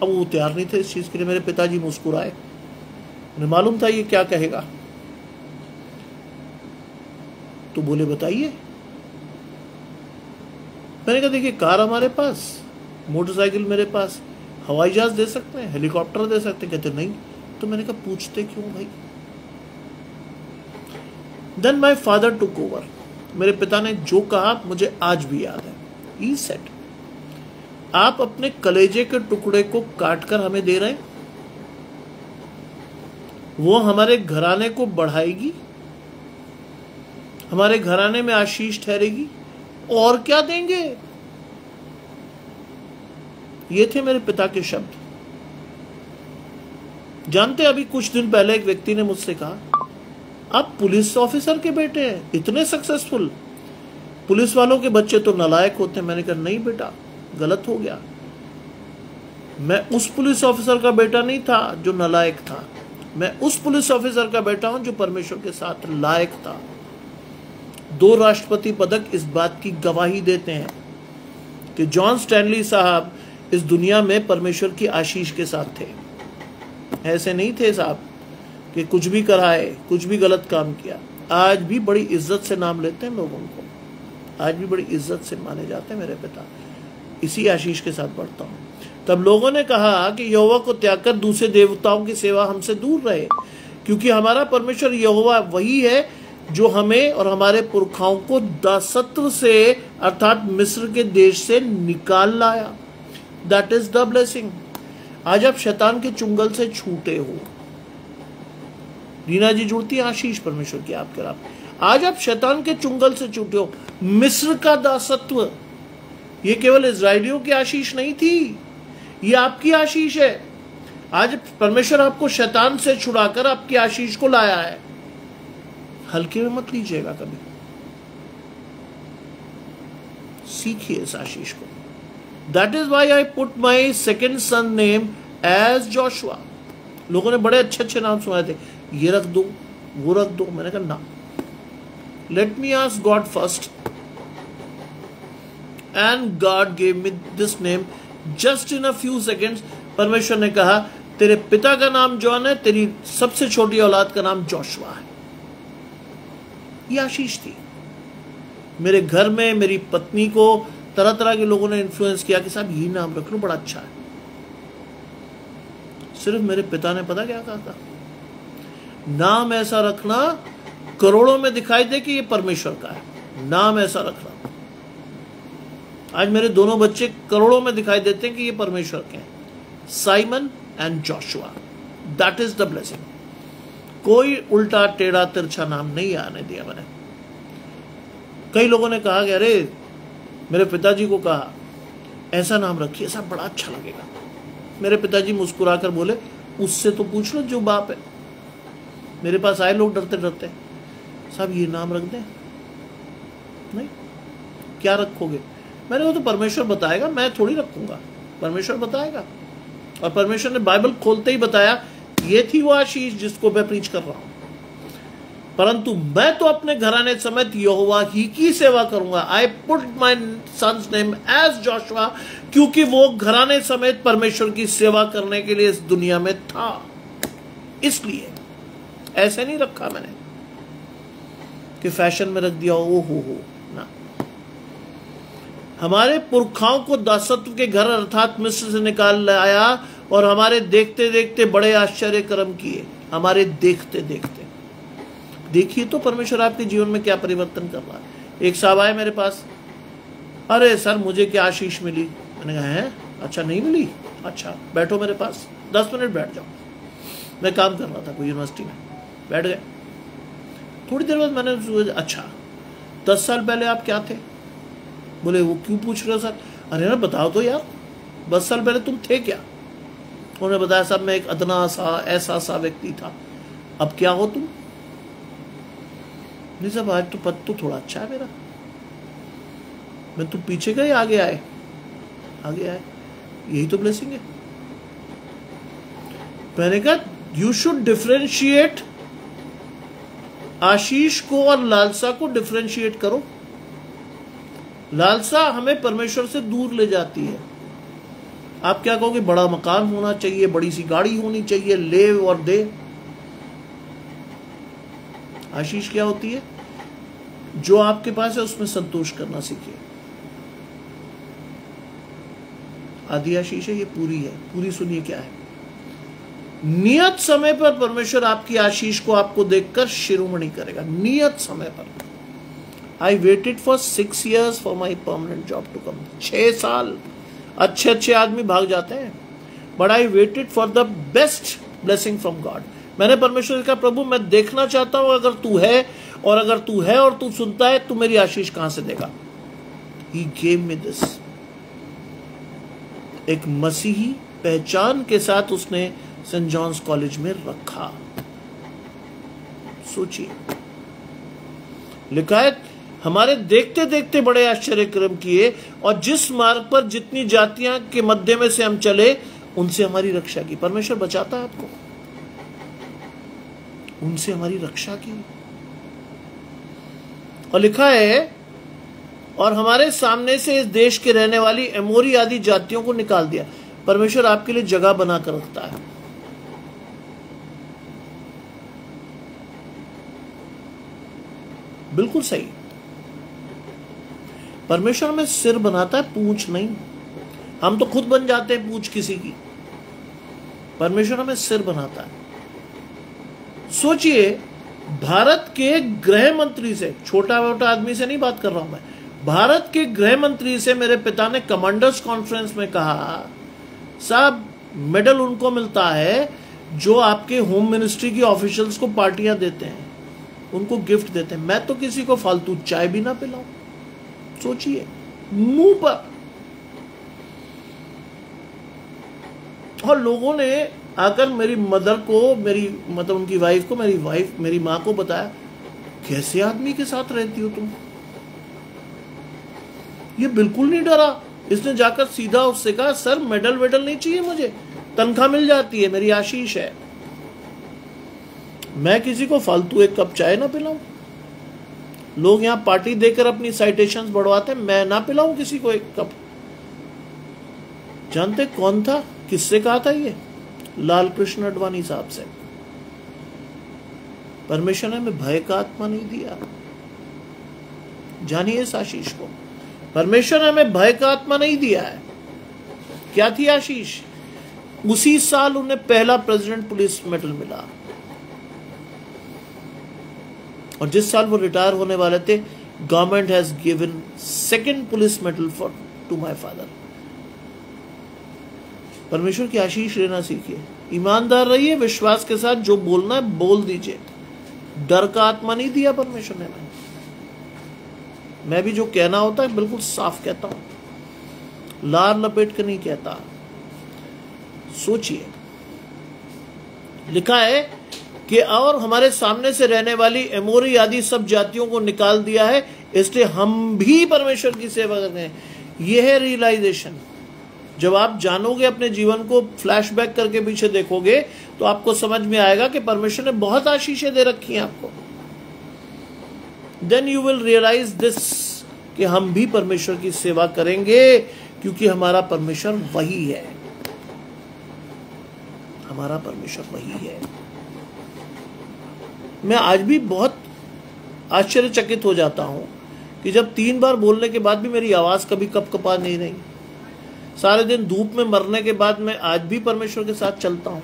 अब वो तैयार नहीं थे इस चीज के लिए। मेरे पिताजी मुस्कुराए, उन्हें मालूम था ये क्या कहेगा, तो बोले बताइए। मैंने कहा देखिए, कार हमारे पास, मोटरसाइकिल मेरे पास, हवाई जहाज दे सकते हैं, हेलीकॉप्टर दे सकते हैं। कहते नहीं। तो मैंने कहा पूछते क्यों भाई? Then my father took over. मेरे पिता ने जो कहा मुझे आज भी याद है। ही सेड, आप अपने कलेजे के टुकड़े को काटकर हमें दे रहे हैं, वो हमारे घराने को बढ़ाएगी, हमारे घराने में आशीष ठहरेगी, और क्या देंगे? ये थे मेरे पिता के शब्द। जानते, अभी कुछ दिन पहले एक व्यक्ति ने मुझसे कहा आप पुलिस ऑफिसर के बेटे हैं, इतने सक्सेसफुल। पुलिस वालों के बच्चे तो नालायक होते हैं। मैंने कहा नहीं बेटा, गलत हो गया। मैं उस पुलिस ऑफिसर का बेटा नहीं था जो नालायक था, मैं उस पुलिस ऑफिसर का बेटा हूं जो परमेश्वर के साथ लायक था। 2 राष्ट्रपति पदक इस बात की गवाही देते हैं कि जॉन स्टैनली साहब इस दुनिया में परमेश्वर की आशीष के साथ थे। ऐसे नहीं थे साहब कि कुछ भी कराए, कुछ भी गलत काम किया। आज भी बड़ी इज्जत से नाम लेते हैं लोगों को, आज भी बड़ी इज्जत से माने जाते हैं मेरे पिता। इसी आशीष के साथ बढ़ता हूं। तब लोगों ने कहा कि यहोवा को त्याग कर दूसरे देवताओं की सेवा हमसे दूर रहे, क्योंकि हमारा परमेश्वर यहोवा वही है जो हमें और हमारे पुरखाओं को दासत्व से अर्थात मिस्र के देश से निकाल लाया। That is the blessing. आज आप शैतान के चुंगल से छूटे हो। रीना जी जुड़ती है, आशीष परमेश्वर की आपके आप। आज आप शैतान के चुंगल से छूटे हो। मिस्र का दासत्व ये केवल इजराइलियों की आशीष नहीं थी, ये आपकी आशीष है। आज परमेश्वर आपको शैतान से छुड़ाकर आपकी आशीष को लाया है। हल्के में मत लीजिएगा कभी, सीखिए इस आशीष को। That is why I put my second son name as Joshua. लोगों ने बड़े अच्छे अच्छे नाम सुनाए थे, ये रख दो वो रख दो। मैंने कहा ना, let me ask God first, and God gave me this name just in a few seconds. परमेश्वर ने कहा तेरे पिता का नाम जॉन है, तेरी सबसे छोटी औलाद का नाम जोशुआ है। ये आशीष थी। मेरे घर में मेरी पत्नी को तरह तरह के लोगों ने इन्फ्लुएंस किया कि साहब ये नाम रख लो, बड़ा अच्छा है। सिर्फ मेरे पिता ने पता क्या कहा था, नाम ऐसा रखना करोड़ों में दिखाई दे कि ये परमेश्वर का है, नाम ऐसा रखना। आज मेरे दोनों बच्चे करोड़ों में दिखाई देते हैं कि ये परमेश्वर के हैं, Simon and Joshua. That is the blessing. कोई उल्टा टेढ़ा तिरछा नाम नहीं आने दिया मैंने। कई लोगों ने कहा कि अरे मेरे पिताजी को कहा ऐसा नाम रखिए, साहब बड़ा अच्छा लगेगा। मेरे पिताजी मुस्कुराकर बोले उससे तो पूछ लो जो बाप है। मेरे पास आए लोग डरते डरते, साहब ये नाम रख दें। नहीं, क्या रखोगे? मैंने वो तो परमेश्वर बताएगा, मैं थोड़ी रखूंगा, परमेश्वर बताएगा। और परमेश्वर ने बाइबल खोलते ही बताया ये थी वो आशीष जिसको मैं प्रीच कर रहा हूं। परंतु मैं तो अपने घराने समेत यहोवा ही की सेवा करूंगा। I put my son's name as Joshua, क्योंकि वो घराने समेत परमेश्वर की सेवा करने के लिए इस दुनिया में था। इसलिए ऐसे नहीं रखा मैंने कि फैशन में रख दिया ओ हो ना। हमारे पुरखाओं को दासत्व के घर अर्थात मिस्र से निकाल लाया और हमारे देखते देखते बड़े आश्चर्य कर्म किए। हमारे देखते देखते देखिए तो परमेश्वर आपके जीवन में क्या परिवर्तन कर रहा है। एक साहब आए मेरे पास, अरे सर मुझे क्या आशीष मिली। मैंने कहा है अच्छा नहीं मिली, अच्छा बैठो मेरे पास 10 मिनट बैठ जाओ। मैं काम कर रहा था कोई यूनिवर्सिटी में, बैठ गए। थोड़ी देर बाद मैंने अच्छा 10 साल पहले आप क्या थे? बोले वो क्यों पूछ रहे हो सर? अरे ना बताओ तो यार, 10 साल पहले तुम थे क्या? उन्होंने बताया साहब मैं एक अदना सा ऐसा सा व्यक्ति था। अब क्या हो तुम? नहीं साहब आज तो पद तो थोड़ा अच्छा है मेरा। मैं तो पीछे गए आगे आए, यही तो ब्लेसिंग है। मैंने कहा यू शुड डिफरेंशिएट, आशीष को और लालसा को डिफरेंशिएट करो। लालसा हमें परमेश्वर से दूर ले जाती है। आप क्या कहोगे? बड़ा मकान होना चाहिए, बड़ी सी गाड़ी होनी चाहिए, ले और दे। आशीष क्या होती है? जो आपके पास है उसमें संतोष करना सीखिए। आधी आशीष है, ये पूरी है। पूरी सुनिए क्या है। नियत समय पर परमेश्वर आपकी आशीष को आपको देखकर शिरोमणि करेगा। नियत समय पर। I waited for 6 years for my permanent job to come. 6 साल। अच्छे अच्छे आदमी भाग जाते हैं, but I waited for the best blessing from God. मैंने परमेश्वर का प्रभु मैं देखना चाहता हूं अगर तू है, और अगर तू है और तू सुनता है, तू मेरी आशीष कहां से देगा? He gave me this। एक मसीही पहचान के साथ उसने सेंट जॉन्स कॉलेज में रखा। सोचिए, लिखा है हमारे देखते देखते बड़े आश्चर्य कर्म किए, और जिस मार्ग पर जितनी जातियां के मध्य में से हम चले उनसे हमारी रक्षा की। परमेश्वर बचाता है आपको, उनसे हमारी रक्षा की। और लिखा है और हमारे सामने से इस देश के रहने वाली एमोरी आदि जातियों को निकाल दिया। परमेश्वर आपके लिए जगह बनाकर रखता है। बिल्कुल सही। परमेश्वर हमें सिर बनाता है, पूंछ नहीं। हम तो खुद बन जाते हैं पूंछ किसी की। परमेश्वर हमें सिर बनाता है। सोचिए, भारत के गृह मंत्री से, छोटा मोटा आदमी से नहीं बात कर रहा हूं मैं, भारत के गृह मंत्री से मेरे पिता ने कमांडर्स कॉन्फ्रेंस में कहा साहब मेडल उनको मिलता है जो आपके होम मिनिस्ट्री की ऑफिशियल्स को पार्टियां देते हैं। उनको गिफ्ट देते हैं। मैं तो किसी को फालतू चाय भी ना पिलाऊं, सोचिए, मुंह पर। और लोगों ने आकर मेरी मदर को, मेरी मतलब उनकी वाइफ को, मेरी माँ को बताया, कैसे आदमी के साथ रहती हो तुम, ये बिल्कुल नहीं डरा। इसने जाकर सीधा उससे कहा, सर मेडल वेडल नहीं चाहिए मुझे, तनख्वाह मिल जाती है, मेरी आशीष है। मैं किसी को फालतू एक कप चाय ना पिलाऊं। लोग यहां पार्टी देकर अपनी साइटेशंस बढ़वाते हैं, मैं ना पिलाऊं किसी को एक कप। जानते कौन था, किससे कहा था ये? लाल कृष्ण अडवाणी साहब से। परमेश्वर ने हमें भय का आत्मा नहीं दिया। जानिए इस आशीष को, परमेश्वर ने हमें भय का आत्मा नहीं दिया है। क्या थी आशीष? उसी साल उन्हें पहला प्रेसिडेंट पुलिस मेडल मिला, और जिस साल वो रिटायर होने वाले थे, government has given second police medal for to my father. परमेश्वर की आशीष लेना सीखिए, ईमानदार रहिए, विश्वास के साथ जो बोलना है बोल दीजिए। डर का आत्मा नहीं दिया परमेश्वर ने हमें। मैं भी जो कहना होता है बिल्कुल साफ कहता हूं, लार लपेट के नहीं कहता। सोचिए, लिखा है कि और हमारे सामने से रहने वाली एमोरी आदि सब जातियों को निकाल दिया है, इसलिए हम भी परमेश्वर की सेवा करते हैं। यह है रियलाइजेशन। जब आप जानोगे, अपने जीवन को फ्लैशबैक करके पीछे देखोगे, तो आपको समझ में आएगा कि परमेश्वर ने बहुत आशीषें दे रखी हैं आपको। Then you will realise this, कि हम भी परमेश्वर की सेवा करेंगे, क्योंकि हमारा परमेश्वर वही है। हमारा परमेश्वर वही है। मैं आज भी बहुत आश्चर्यचकित हो जाता हूं कि जब 3 बार बोलने के बाद भी मेरी आवाज कभी कपकपा नहीं रही। सारे दिन धूप में मरने के बाद मैं आज भी परमेश्वर के साथ चलता हूं,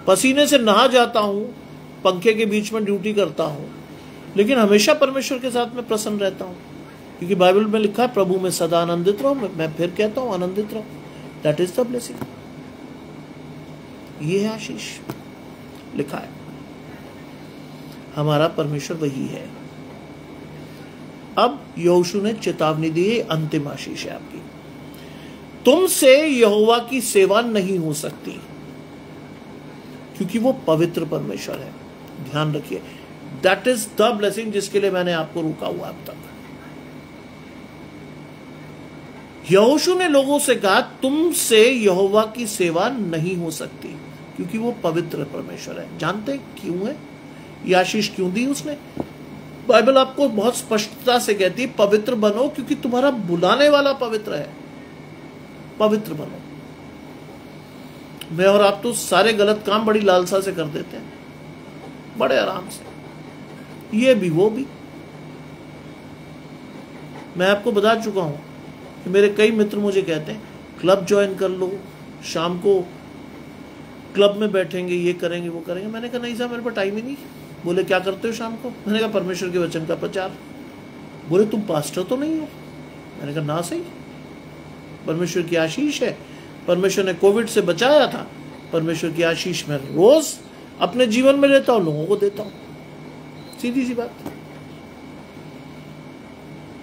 पसीने से नहा जाता हूं, पंखे के बीच में ड्यूटी करता हूं, लेकिन हमेशा परमेश्वर के साथ मैं प्रसन्न रहता हूं, क्योंकि बाइबल में लिखा है, प्रभु में सदा आनंदित रहो। मैं फिर कहता हूं, आनंदित रहो। That is the blessing. ये है आशीष, लिखा है। हमारा परमेश्वर वही है। अब यहोशू ने चेतावनी दी है, अंतिम आशीष है आपकी। तुमसे यहोवा की सेवा नहीं हो सकती, क्योंकि वो पवित्र परमेश्वर है। ध्यान रखिए, दैट इज द ब्लेसिंग जिसके लिए मैंने आपको रुका हुआ अब तक। यहोशू ने लोगों से कहा, तुमसे यहोवा की सेवा नहीं हो सकती, क्योंकि वो पवित्र परमेश्वर है। जानते क्यों है? ये आशीष क्यों दी उसने? बाइबल आपको बहुत स्पष्टता से कहती है, पवित्र बनो, क्योंकि तुम्हारा बुलाने वाला पवित्र है। पवित्र बनो। मैं और आप तो सारे गलत काम बड़ी लालसा से कर देते हैं, बड़े आराम से, ये भी वो भी। मैं आपको बता चुका हूं कि मेरे कई मित्र मुझे कहते हैं, क्लब ज्वाइन कर लो, शाम को क्लब में बैठेंगे, ये करेंगे वो करेंगे। मैंने कहा नहीं साहब, मेरे पास टाइम ही नहीं। बोले क्या करते हो शाम को? मैंने कहा परमेश्वर के वचन का प्रचार। बोले तुम पास्टर तो नहीं हो? मैंने कहा ना सही, परमेश्वर की आशीष है। परमेश्वर ने कोविड से बचाया था, परमेश्वर की आशीष मैं रोज अपने जीवन में लेता हूं, लोगों को देता हूं। सीधी सी बात।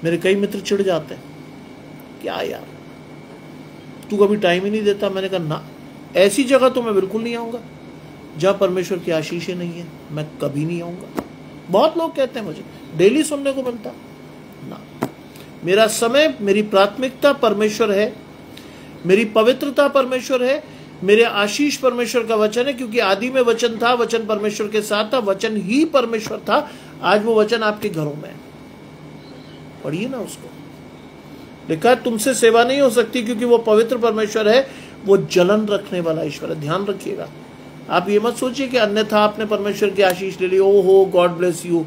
मेरे कई मित्र चिढ़ जाते हैं, क्या यार तू कभी टाइम ही नहीं देता। मैंने कहा ना, ऐसी जगह तो मैं बिल्कुल नहीं आऊंगा जहां परमेश्वर की आशीष नहीं है, मैं कभी नहीं आऊंगा। बहुत लोग कहते हैं, मुझे डेली सुनने को मिलता ना। मेरा समय, मेरी प्राथमिकता परमेश्वर है, मेरी पवित्रता परमेश्वर है, मेरे आशीष परमेश्वर का वचन है, क्योंकि आदि में वचन था, वचन परमेश्वर के साथ था, वचन ही परमेश्वर था। आज वो वचन आपके घरों में है, पढ़िए ना उसको। लिखा है तुमसे सेवा नहीं हो सकती, क्योंकि वो पवित्र परमेश्वर है, वो जलन रखने वाला ईश्वर है। ध्यान रखिएगा, आप ये मत सोचिए कि अन्यथा आपने परमेश्वर की आशीष ले ली, ओ हो God bless you,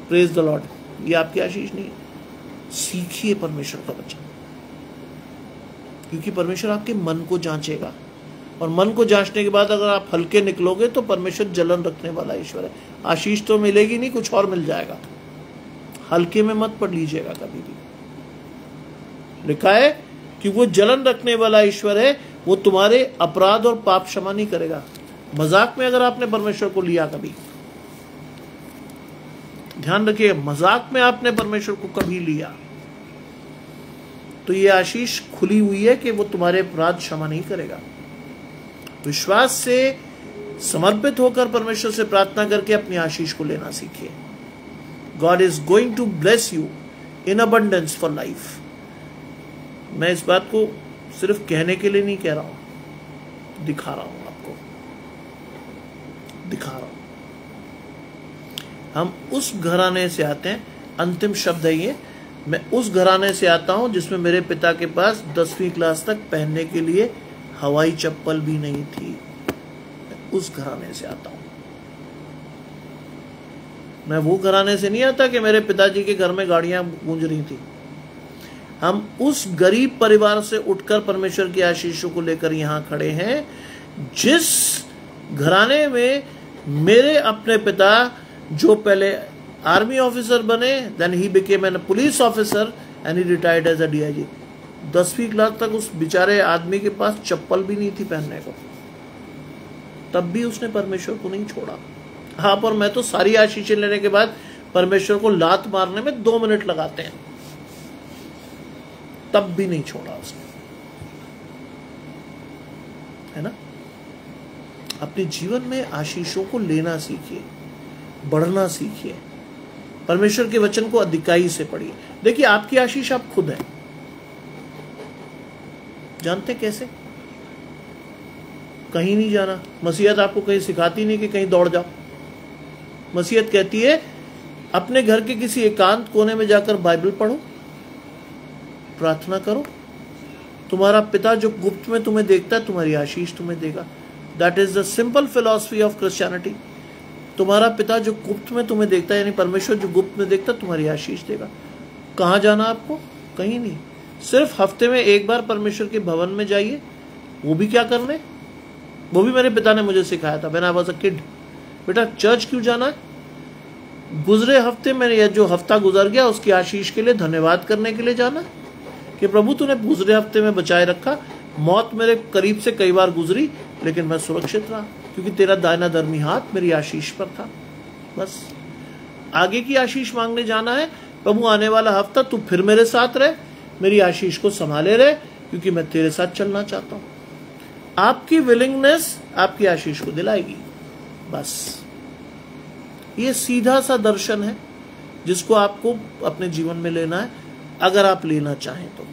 praise the Lord. ये आपकी आशीष नहीं है। सीखिए परमेश्वर का वचन, क्योंकि परमेश्वर आपके मन को जांचेगा, और मन को जांचने के बाद अगर आप हल्के निकलोगे तो परमेश्वर जलन रखने वाला ईश्वर है। आशीष तो मिलेगी नहीं, कुछ और मिल जाएगा। हल्के में मत पढ़ लीजिएगा कभी भी। लिखा है कि वो जलन रखने वाला ईश्वर है, वो तुम्हारे अपराध और पाप क्षमा नहीं करेगा। मजाक में अगर आपने परमेश्वर को लिया कभी, ध्यान रखिए, मजाक में आपने परमेश्वर को कभी लिया तो ये आशीष खुली हुई है कि वो तुम्हारे अपराध क्षमा नहीं करेगा। विश्वास से समर्पित होकर परमेश्वर से प्रार्थना करके अपनी आशीष को लेना सीखिए। God is going to bless you in abundance for life. मैं इस बात को सिर्फ कहने के लिए नहीं कह रहा हूं, दिखा रहा हूं, आपको दिखा रहा हूं। हम उस घराने से आते हैं, अंतिम शब्द है ये, मैं उस घराने से आता हूं जिसमें मेरे पिता के पास 10वीं क्लास तक पहनने के लिए हवाई चप्पल भी नहीं थी। मैं उस घराने से आता हूं। मैं वो घराने से नहीं आता कि मेरे पिताजी के घर में गाड़ियां गूंज रही थी। हम उस गरीब परिवार से उठकर परमेश्वर की आशीषों को लेकर यहां खड़े हैं जिस घराने में मेरे अपने पिता, जो पहले आर्मी ऑफिसर बने, then he became an police officer and he retired as a DIG. 10वीं क्लास तक उस बेचारे आदमी के पास चप्पल भी नहीं थी पहनने को, तब भी उसने परमेश्वर को नहीं छोड़ा। हाँ, पर मैं तो सारी आशीषें लेने के बाद परमेश्वर को लात मारने में 2 मिनट लगाते हैं, तब भी नहीं छोड़ा उसने, है ना। अपने जीवन में आशीषों को लेना सीखिए, बढ़ना सीखिए, परमेश्वर के वचन को अधिकाई से पढ़िए। देखिए, आपकी आशीष आप खुद हैं। जानते कैसे? कहीं नहीं जाना। मसीहत आपको कहीं सिखाती नहीं कि कहीं दौड़ जाओ। मसीहत कहती है अपने घर के किसी एकांत कोने में जाकर बाइबल पढ़ो, प्रार्थना करो। तुम्हारा पिता जो गुप्त में तुम्हें देखता है, तुम्हारी आशीष तुम्हें देगा। That is the simple philosophy of Christianity. तुम्हारा पिता जो गुप्त में तुम्हें देखता है, यानी परमेश्वर जो गुप्त में देखता है, तुम्हारी आशीष देगा। कहाँ जाना आपको? कहीं नहीं। सिर्फ हफ्ते में एक बार परमेश्वर के भवन में जाइए। वो भी क्या करने? वो भी मेरे पिता ने मुझे सिखाया था when I was a kid. बेटा, चर्च क्यों जाना है? गुजरे हफ्ते में या जो हफ्ता गुजर गया उसकी आशीष के लिए धन्यवाद करने के लिए जाना कि प्रभु तूने गुजरे हफ्ते में बचाए रखा। मौत मेरे करीब से कई बार गुजरी लेकिन मैं सुरक्षित रहा क्योंकि तेरा दाहिना धर्मी हाथ मेरी आशीष पर था। बस आगे की आशीष मांगने जाना है। प्रभु, आने वाला हफ्ता तू फिर मेरे साथ रहे, मेरी आशीष को संभाले रहे, क्योंकि मैं तेरे साथ चलना चाहता हूं। आपकी विलिंगनेस आपकी आशीष को दिलाएगी। बस ये सीधा सा दर्शन है जिसको आपको अपने जीवन में लेना है, अगर आप लेना चाहें तो।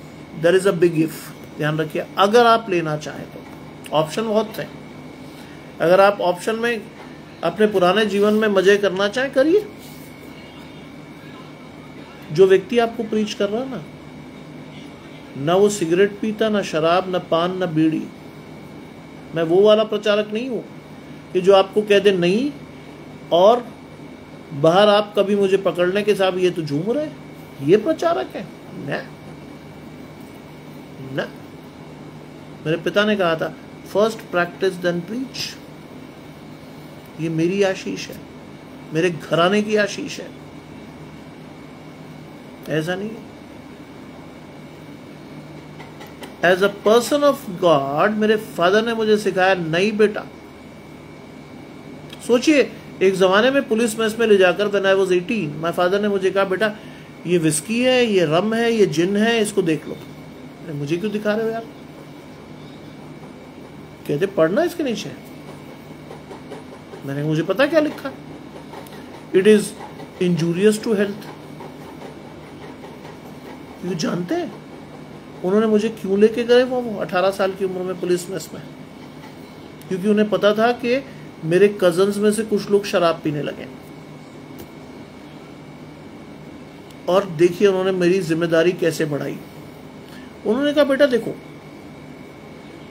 There is a big if, ध्यान रखिए, अगर आप लेना चाहें तो। ऑप्शन बहुत है। अगर आप ऑप्शन में अपने पुराने जीवन में मजे करना चाहें, करिए। जो व्यक्ति आपको प्रीच कर रहा है ना वो सिगरेट पीता, ना शराब, ना पान, ना बीड़ी। मैं वो वाला प्रचारक नहीं हूं कि जो आपको कह दे नहीं, और बाहर आप कभी मुझे पकड़ने के साथ ये तो झूम रहे, ये प्रचारक है ना। मेरे पिता ने कहा था, फर्स्ट प्रैक्टिस देन प्रीच। ये मेरी आशीष है, मेरे घराने की आशीष है, ऐसा नहीं है। As a person of God मेरे फादर ने मुझे सिखाया, नहीं बेटा। सोचिए, एक जमाने में पुलिस मेस में ले जाकर when I was 18 my father ने मुझे कहा, बेटा ये विस्की है, ये रम है, ये जिन है, इसको देख लो। मुझे क्यों दिखा रहे हो यार? कहते पढ़ना इसके नीचे। मैंने मुझे पता क्या लिखा, it is injurious to health. ये जानते हैं उन्होंने मुझे क्यों लेके गए वो 18 साल की उम्र में पुलिस मेस में? क्योंकि उन्हें पता था कि मेरे कजन्स में से कुछ लोग शराब पीने लगे। और देखिए उन्होंने मेरी जिम्मेदारी कैसे बढ़ाई। उन्होंने कहा, बेटा देखो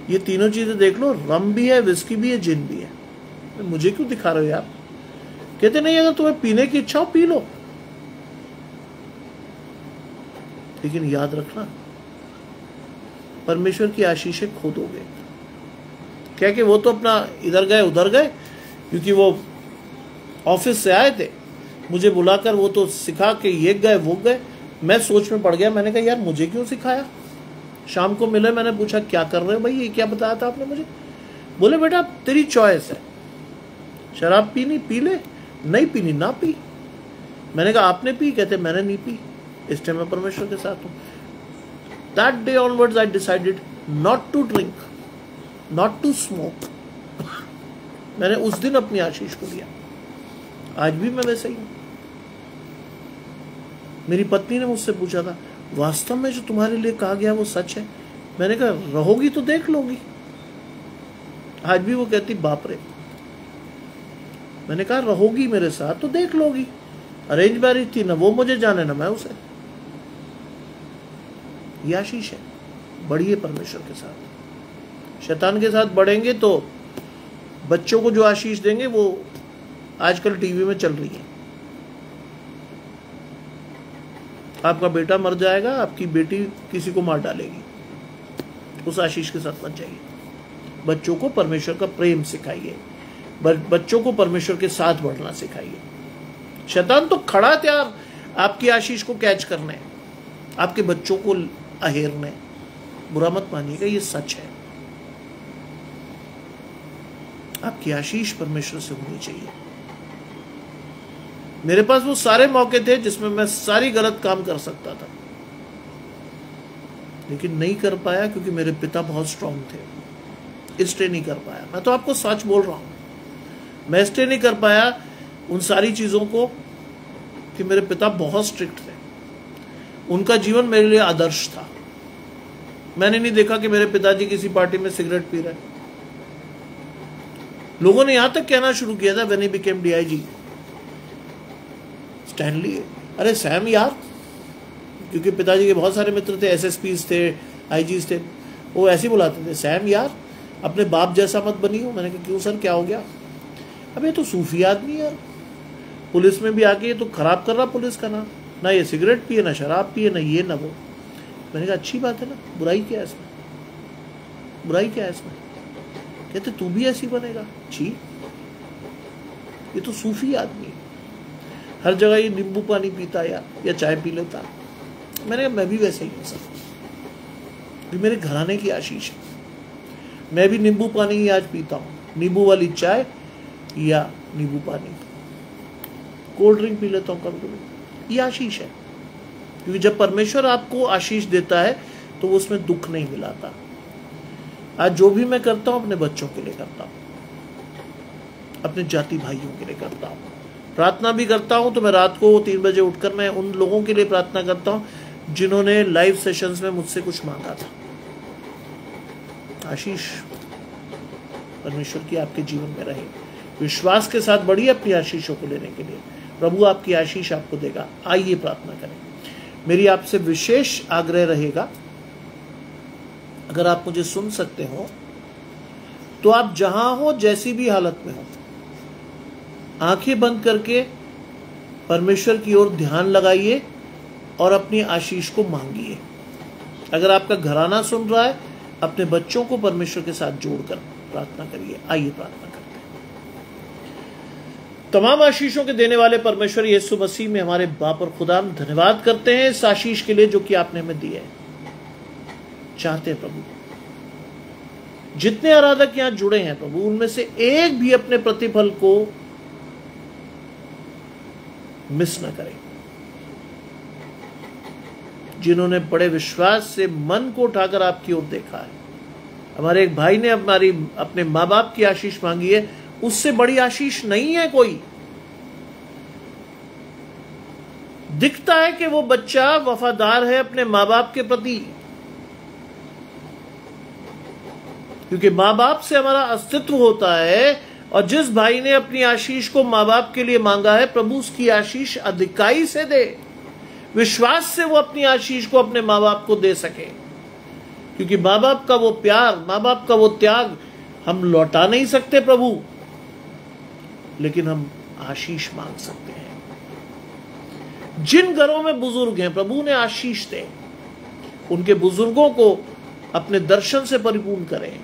ये तीनों चीजें देख लो, रम भी है, विस्की भी है, जिन भी है। मुझे क्यों दिखा रहे हो यार? कहते नहीं, अगर तुम्हें पीने की इच्छा हो पी लो, लेकिन याद रखना परमेश्वर की आशीषें खो दोगे। क्या कि वो तो अपना इधर गए उधर गए, क्योंकि वो ऑफिस से आए थे, मुझे बुलाकर वो तो सिखा के ये गए वो गए। मैं सोच में पड़ गया, मैंने कहा यार मुझे क्यों सिखाया? शाम को मिले, मैंने पूछा क्या कर रहे हो भाई, ये क्या बताया था आपने मुझे? बोले बेटा तेरी चॉइस है, शराब पीनी पी ले, नहीं पीनी ना पी। मैंने कहा आपने पी? कहते मैंने नहीं पी, इस टाइम मैं परमेश्वर के साथ हूं। That day onwards I decided not to drink, not to smoke. मैंने उस दिन अपनी आशीष को लिया। आज भी मैं वैसे ही हूं। मेरी पत्नी ने मुझसे पूछा था, वास्तव में जो तुम्हारे लिए कहा गया वो सच है? मैंने कहा रहोगी तो देख लोगी। आज भी वो कहती बाप रे। मैंने कहा रहोगी मेरे साथ तो देख लोगी। अरेंज मैरिज थी, ना वो मुझे जाने ना मैं उसे। ये आशीष है। बढ़िए परमेश्वर के साथ। शैतान के साथ बढ़ेंगे तो बच्चों को जो आशीष देंगे वो आजकल टीवी में चल रही है। आपका बेटा मर जाएगा, आपकी बेटी किसी को मार डालेगी, उस आशीष के साथ मत जाइए। बच्चों को परमेश्वर का प्रेम सिखाइए, बच्चों को परमेश्वर के साथ बढ़ना सिखाइए। शैतान तो खड़ा तैयार आपकी आशीष को कैच करने, आपके बच्चों को अहेरने। बुरा मत मानिएगा, ये सच है। आपकी आशीष परमेश्वर से होनी चाहिए। मेरे पास वो सारे मौके थे जिसमें मैं सारी गलत काम कर सकता था, लेकिन नहीं कर पाया क्योंकि मेरे पिता बहुत स्ट्रांग थे, इसलिए नहीं कर पाया। मैं तो आपको सच बोल रहा हूं। मैं इसलिए नहीं कर पाया उन सारी चीजों को कि मेरे पिता बहुत स्ट्रिक्ट थे। उनका जीवन मेरे लिए आदर्श था। मैंने नहीं देखा कि मेरे पिताजी किसी पार्टी में सिगरेट पी रहे। लोगों ने यहां तक कहना शुरू किया था when he became DIG, Stanley, अरे सैम यार, क्योंकि पिताजी के बहुत सारे मित्र थे, एसएसपीज थे, आईजीज थे, वो ऐसे ही बुलाते थे, सैम यार अपने बाप जैसा मत बनियो। मैंने कहा क्यों सर, क्या हो गया? अब ये तो सूफी आदमी यार, पुलिस में भी आके ये तो खराब कर रहा पुलिस का नाम, ना ये सिगरेट पिए, ना शराब पिए, ना ये ना वो। मैंने कहा अच्छी बात है ना, बुराई क्या है इसमें? बुराई क्या है इसमें? कहते तू भी ऐसी बनेगा? छी, ये तो सूफी आदमी है, हर जगह ये नींबू पानी पीता या चाय पी लेता। मैंने कहा मैं भी वैसे ही हूं सर, मेरे घराने की आशीष है। मैं भी नींबू पानी ही आज पीता हूं, नींबू वाली चाय या नींबू पानी, कोल्ड ड्रिंक पी लेता हूं कभी कभी। ये आशीष है, क्योंकि जब परमेश्वर आपको आशीष देता है तो वो उसमें दुख नहीं मिलाता। आज जो भी मैं करता हूं अपने बच्चों के लिए करता हूं, अपने जाति भाइयों के लिए करता हूं। प्रार्थना भी करता हूं तो मैं रात को 3 बजे उठकर मैं उन लोगों के लिए प्रार्थना करता हूं जिन्होंने लाइव सेशंस में मुझसे कुछ मांगा था। आशीष परमेश्वर की आपके जीवन में रहे। विश्वास के साथ बढ़िए अपनी आशीषों को लेने के लिए। प्रभु आपकी आशीष आपको देगा। आइए प्रार्थना करें। मेरी आपसे विशेष आग्रह रहेगा, अगर आप मुझे सुन सकते हो तो आप जहां हो, जैसी भी हालत में हो, आंखें बंद करके परमेश्वर की ओर ध्यान लगाइए और अपनी आशीष को मांगिए। अगर आपका घराना सुन रहा है, अपने बच्चों को परमेश्वर के साथ जोड़कर प्रार्थना करिए। आइए प्रार्थना करते हैं। तमाम आशीषों के देने वाले परमेश्वर यीशु मसीह में हमारे बाप और खुदा, हम धन्यवाद करते हैं इस आशीष के लिए जो कि आपने हमें दी है। चाहते हैं प्रभु, जितने आराधक यहां जुड़े हैं प्रभु, उनमें से एक भी अपने प्रतिफल को मिस न करें। जिन्होंने बड़े विश्वास से मन को उठाकर आपकी ओर देखा है। हमारे एक भाई ने अपने माँ बाप की आशीष मांगी है, उससे बड़ी आशीष नहीं है कोई। दिखता है कि वो बच्चा वफादार है अपने माँ बाप के प्रति, क्योंकि माँ बाप से हमारा अस्तित्व होता है। और जिस भाई ने अपनी आशीष को माँ बाप के लिए मांगा है, प्रभु उसकी आशीष अधिकाई से दे। विश्वास से वो अपनी आशीष को अपने माँ बाप को दे सके, क्योंकि माँ बाप का वो प्यार, माँ बाप का वो त्याग हम लौटा नहीं सकते प्रभु, लेकिन हम आशीष मांग सकते हैं। जिन घरों में बुजुर्ग हैं, प्रभु ने आशीष दे, उनके बुजुर्गों को अपने दर्शन से परिपूर्ण करें।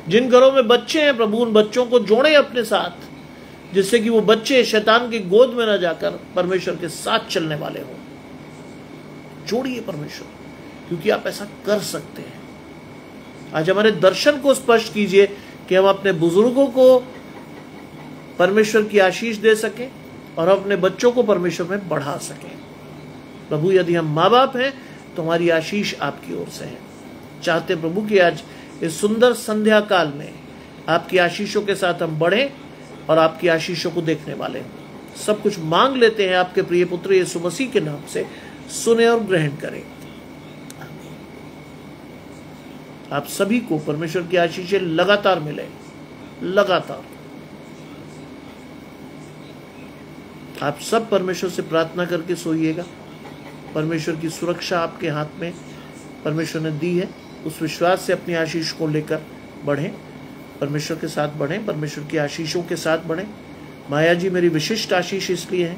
जिन घरों में बच्चे हैं, प्रभु उन बच्चों को जोड़े अपने साथ, जिससे कि वो बच्चे शैतान की गोद में न जाकर परमेश्वर के साथ चलने वाले हों। जोड़िए परमेश्वर, क्योंकि आप ऐसा कर सकते हैं। आज हमारे दर्शन को स्पष्ट कीजिए कि हम अपने बुजुर्गों को परमेश्वर की आशीष दे सकें, और अपने बच्चों को परमेश्वर में बढ़ा सकें। प्रभु यदि हम माँ बाप हैं तो हमारी आशीष आपकी ओर से है। चाहते प्रभु कि आज इस सुंदर संध्या काल में आपकी आशीषों के साथ हम बढ़ें और आपकी आशीषों को देखने वाले हैं। सब कुछ मांग लेते हैं आपके प्रिय पुत्र यीशु मसीह के नाम से, सुने और ग्रहण करें। आप सभी को परमेश्वर की आशीषें लगातार मिले, लगातार। आप सब परमेश्वर से प्रार्थना करके सोइएगा। परमेश्वर की सुरक्षा आपके हाथ में परमेश्वर ने दी है। उस विश्वास से अपनी आशीष को लेकर बढ़ें, परमेश्वर के साथ बढ़ें, परमेश्वर की आशीषों के साथ बढ़ें। माया जी मेरी विशिष्ट आशीष इसलिए है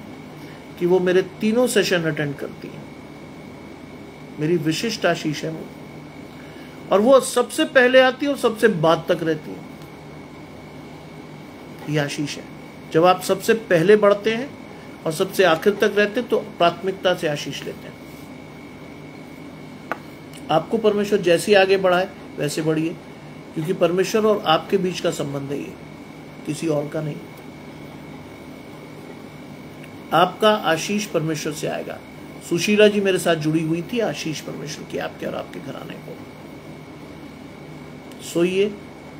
कि वो मेरे तीनों सेशन अटेंड करती हैं। मेरी विशिष्ट आशीष है वो, और वो सबसे पहले आती है और सबसे बाद तक रहती है। ये आशीष है। जब आप सबसे पहले बढ़ते हैं और सबसे आखिर तक रहते हैं तो प्राथमिकता से आशीष लेते हैं। आपको परमेश्वर जैसे आगे बढ़ाए वैसे बढ़िए, क्योंकि परमेश्वर और आपके बीच का संबंध है ये, किसी और का नहीं। आपका आशीष परमेश्वर से आएगा। सुशीला जी मेरे साथ जुड़ी हुई थी, आशीष परमेश्वर की आपके और आपके घराने को। सोइए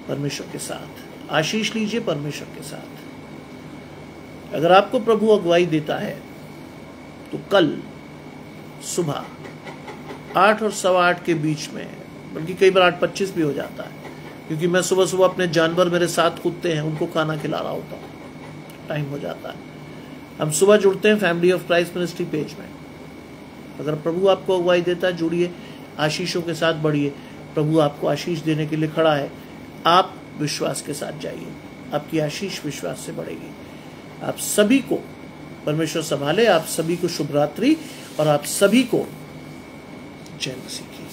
परमेश्वर के साथ, आशीष लीजिए परमेश्वर के साथ। अगर आपको प्रभु अगुवाई देता है तो कल सुबह 8 और 8:15 के बीच में, बल्कि कई बार 8:25 भी हो जाता है, क्योंकि मैं सुबह सुबह अपने जानवर मेरे साथ कूदते हैं, उनको खाना खिला रहा होता हूँ, टाइम हो जाता है। हम सुबह जुड़ते हैं family of Christ ministry page में। अगर प्रभु आपको अगुवाई देता है, जुड़िए, आशीषों के साथ बढ़िए। प्रभु आपको आशीष देने के लिए खड़ा है। आप विश्वास के साथ जाइए, आपकी आशीष विश्वास से बढ़ेगी। आप सभी को परमेश्वर संभाले। आप सभी को शुभ रात्रि और आप सभी को जय मसीह की।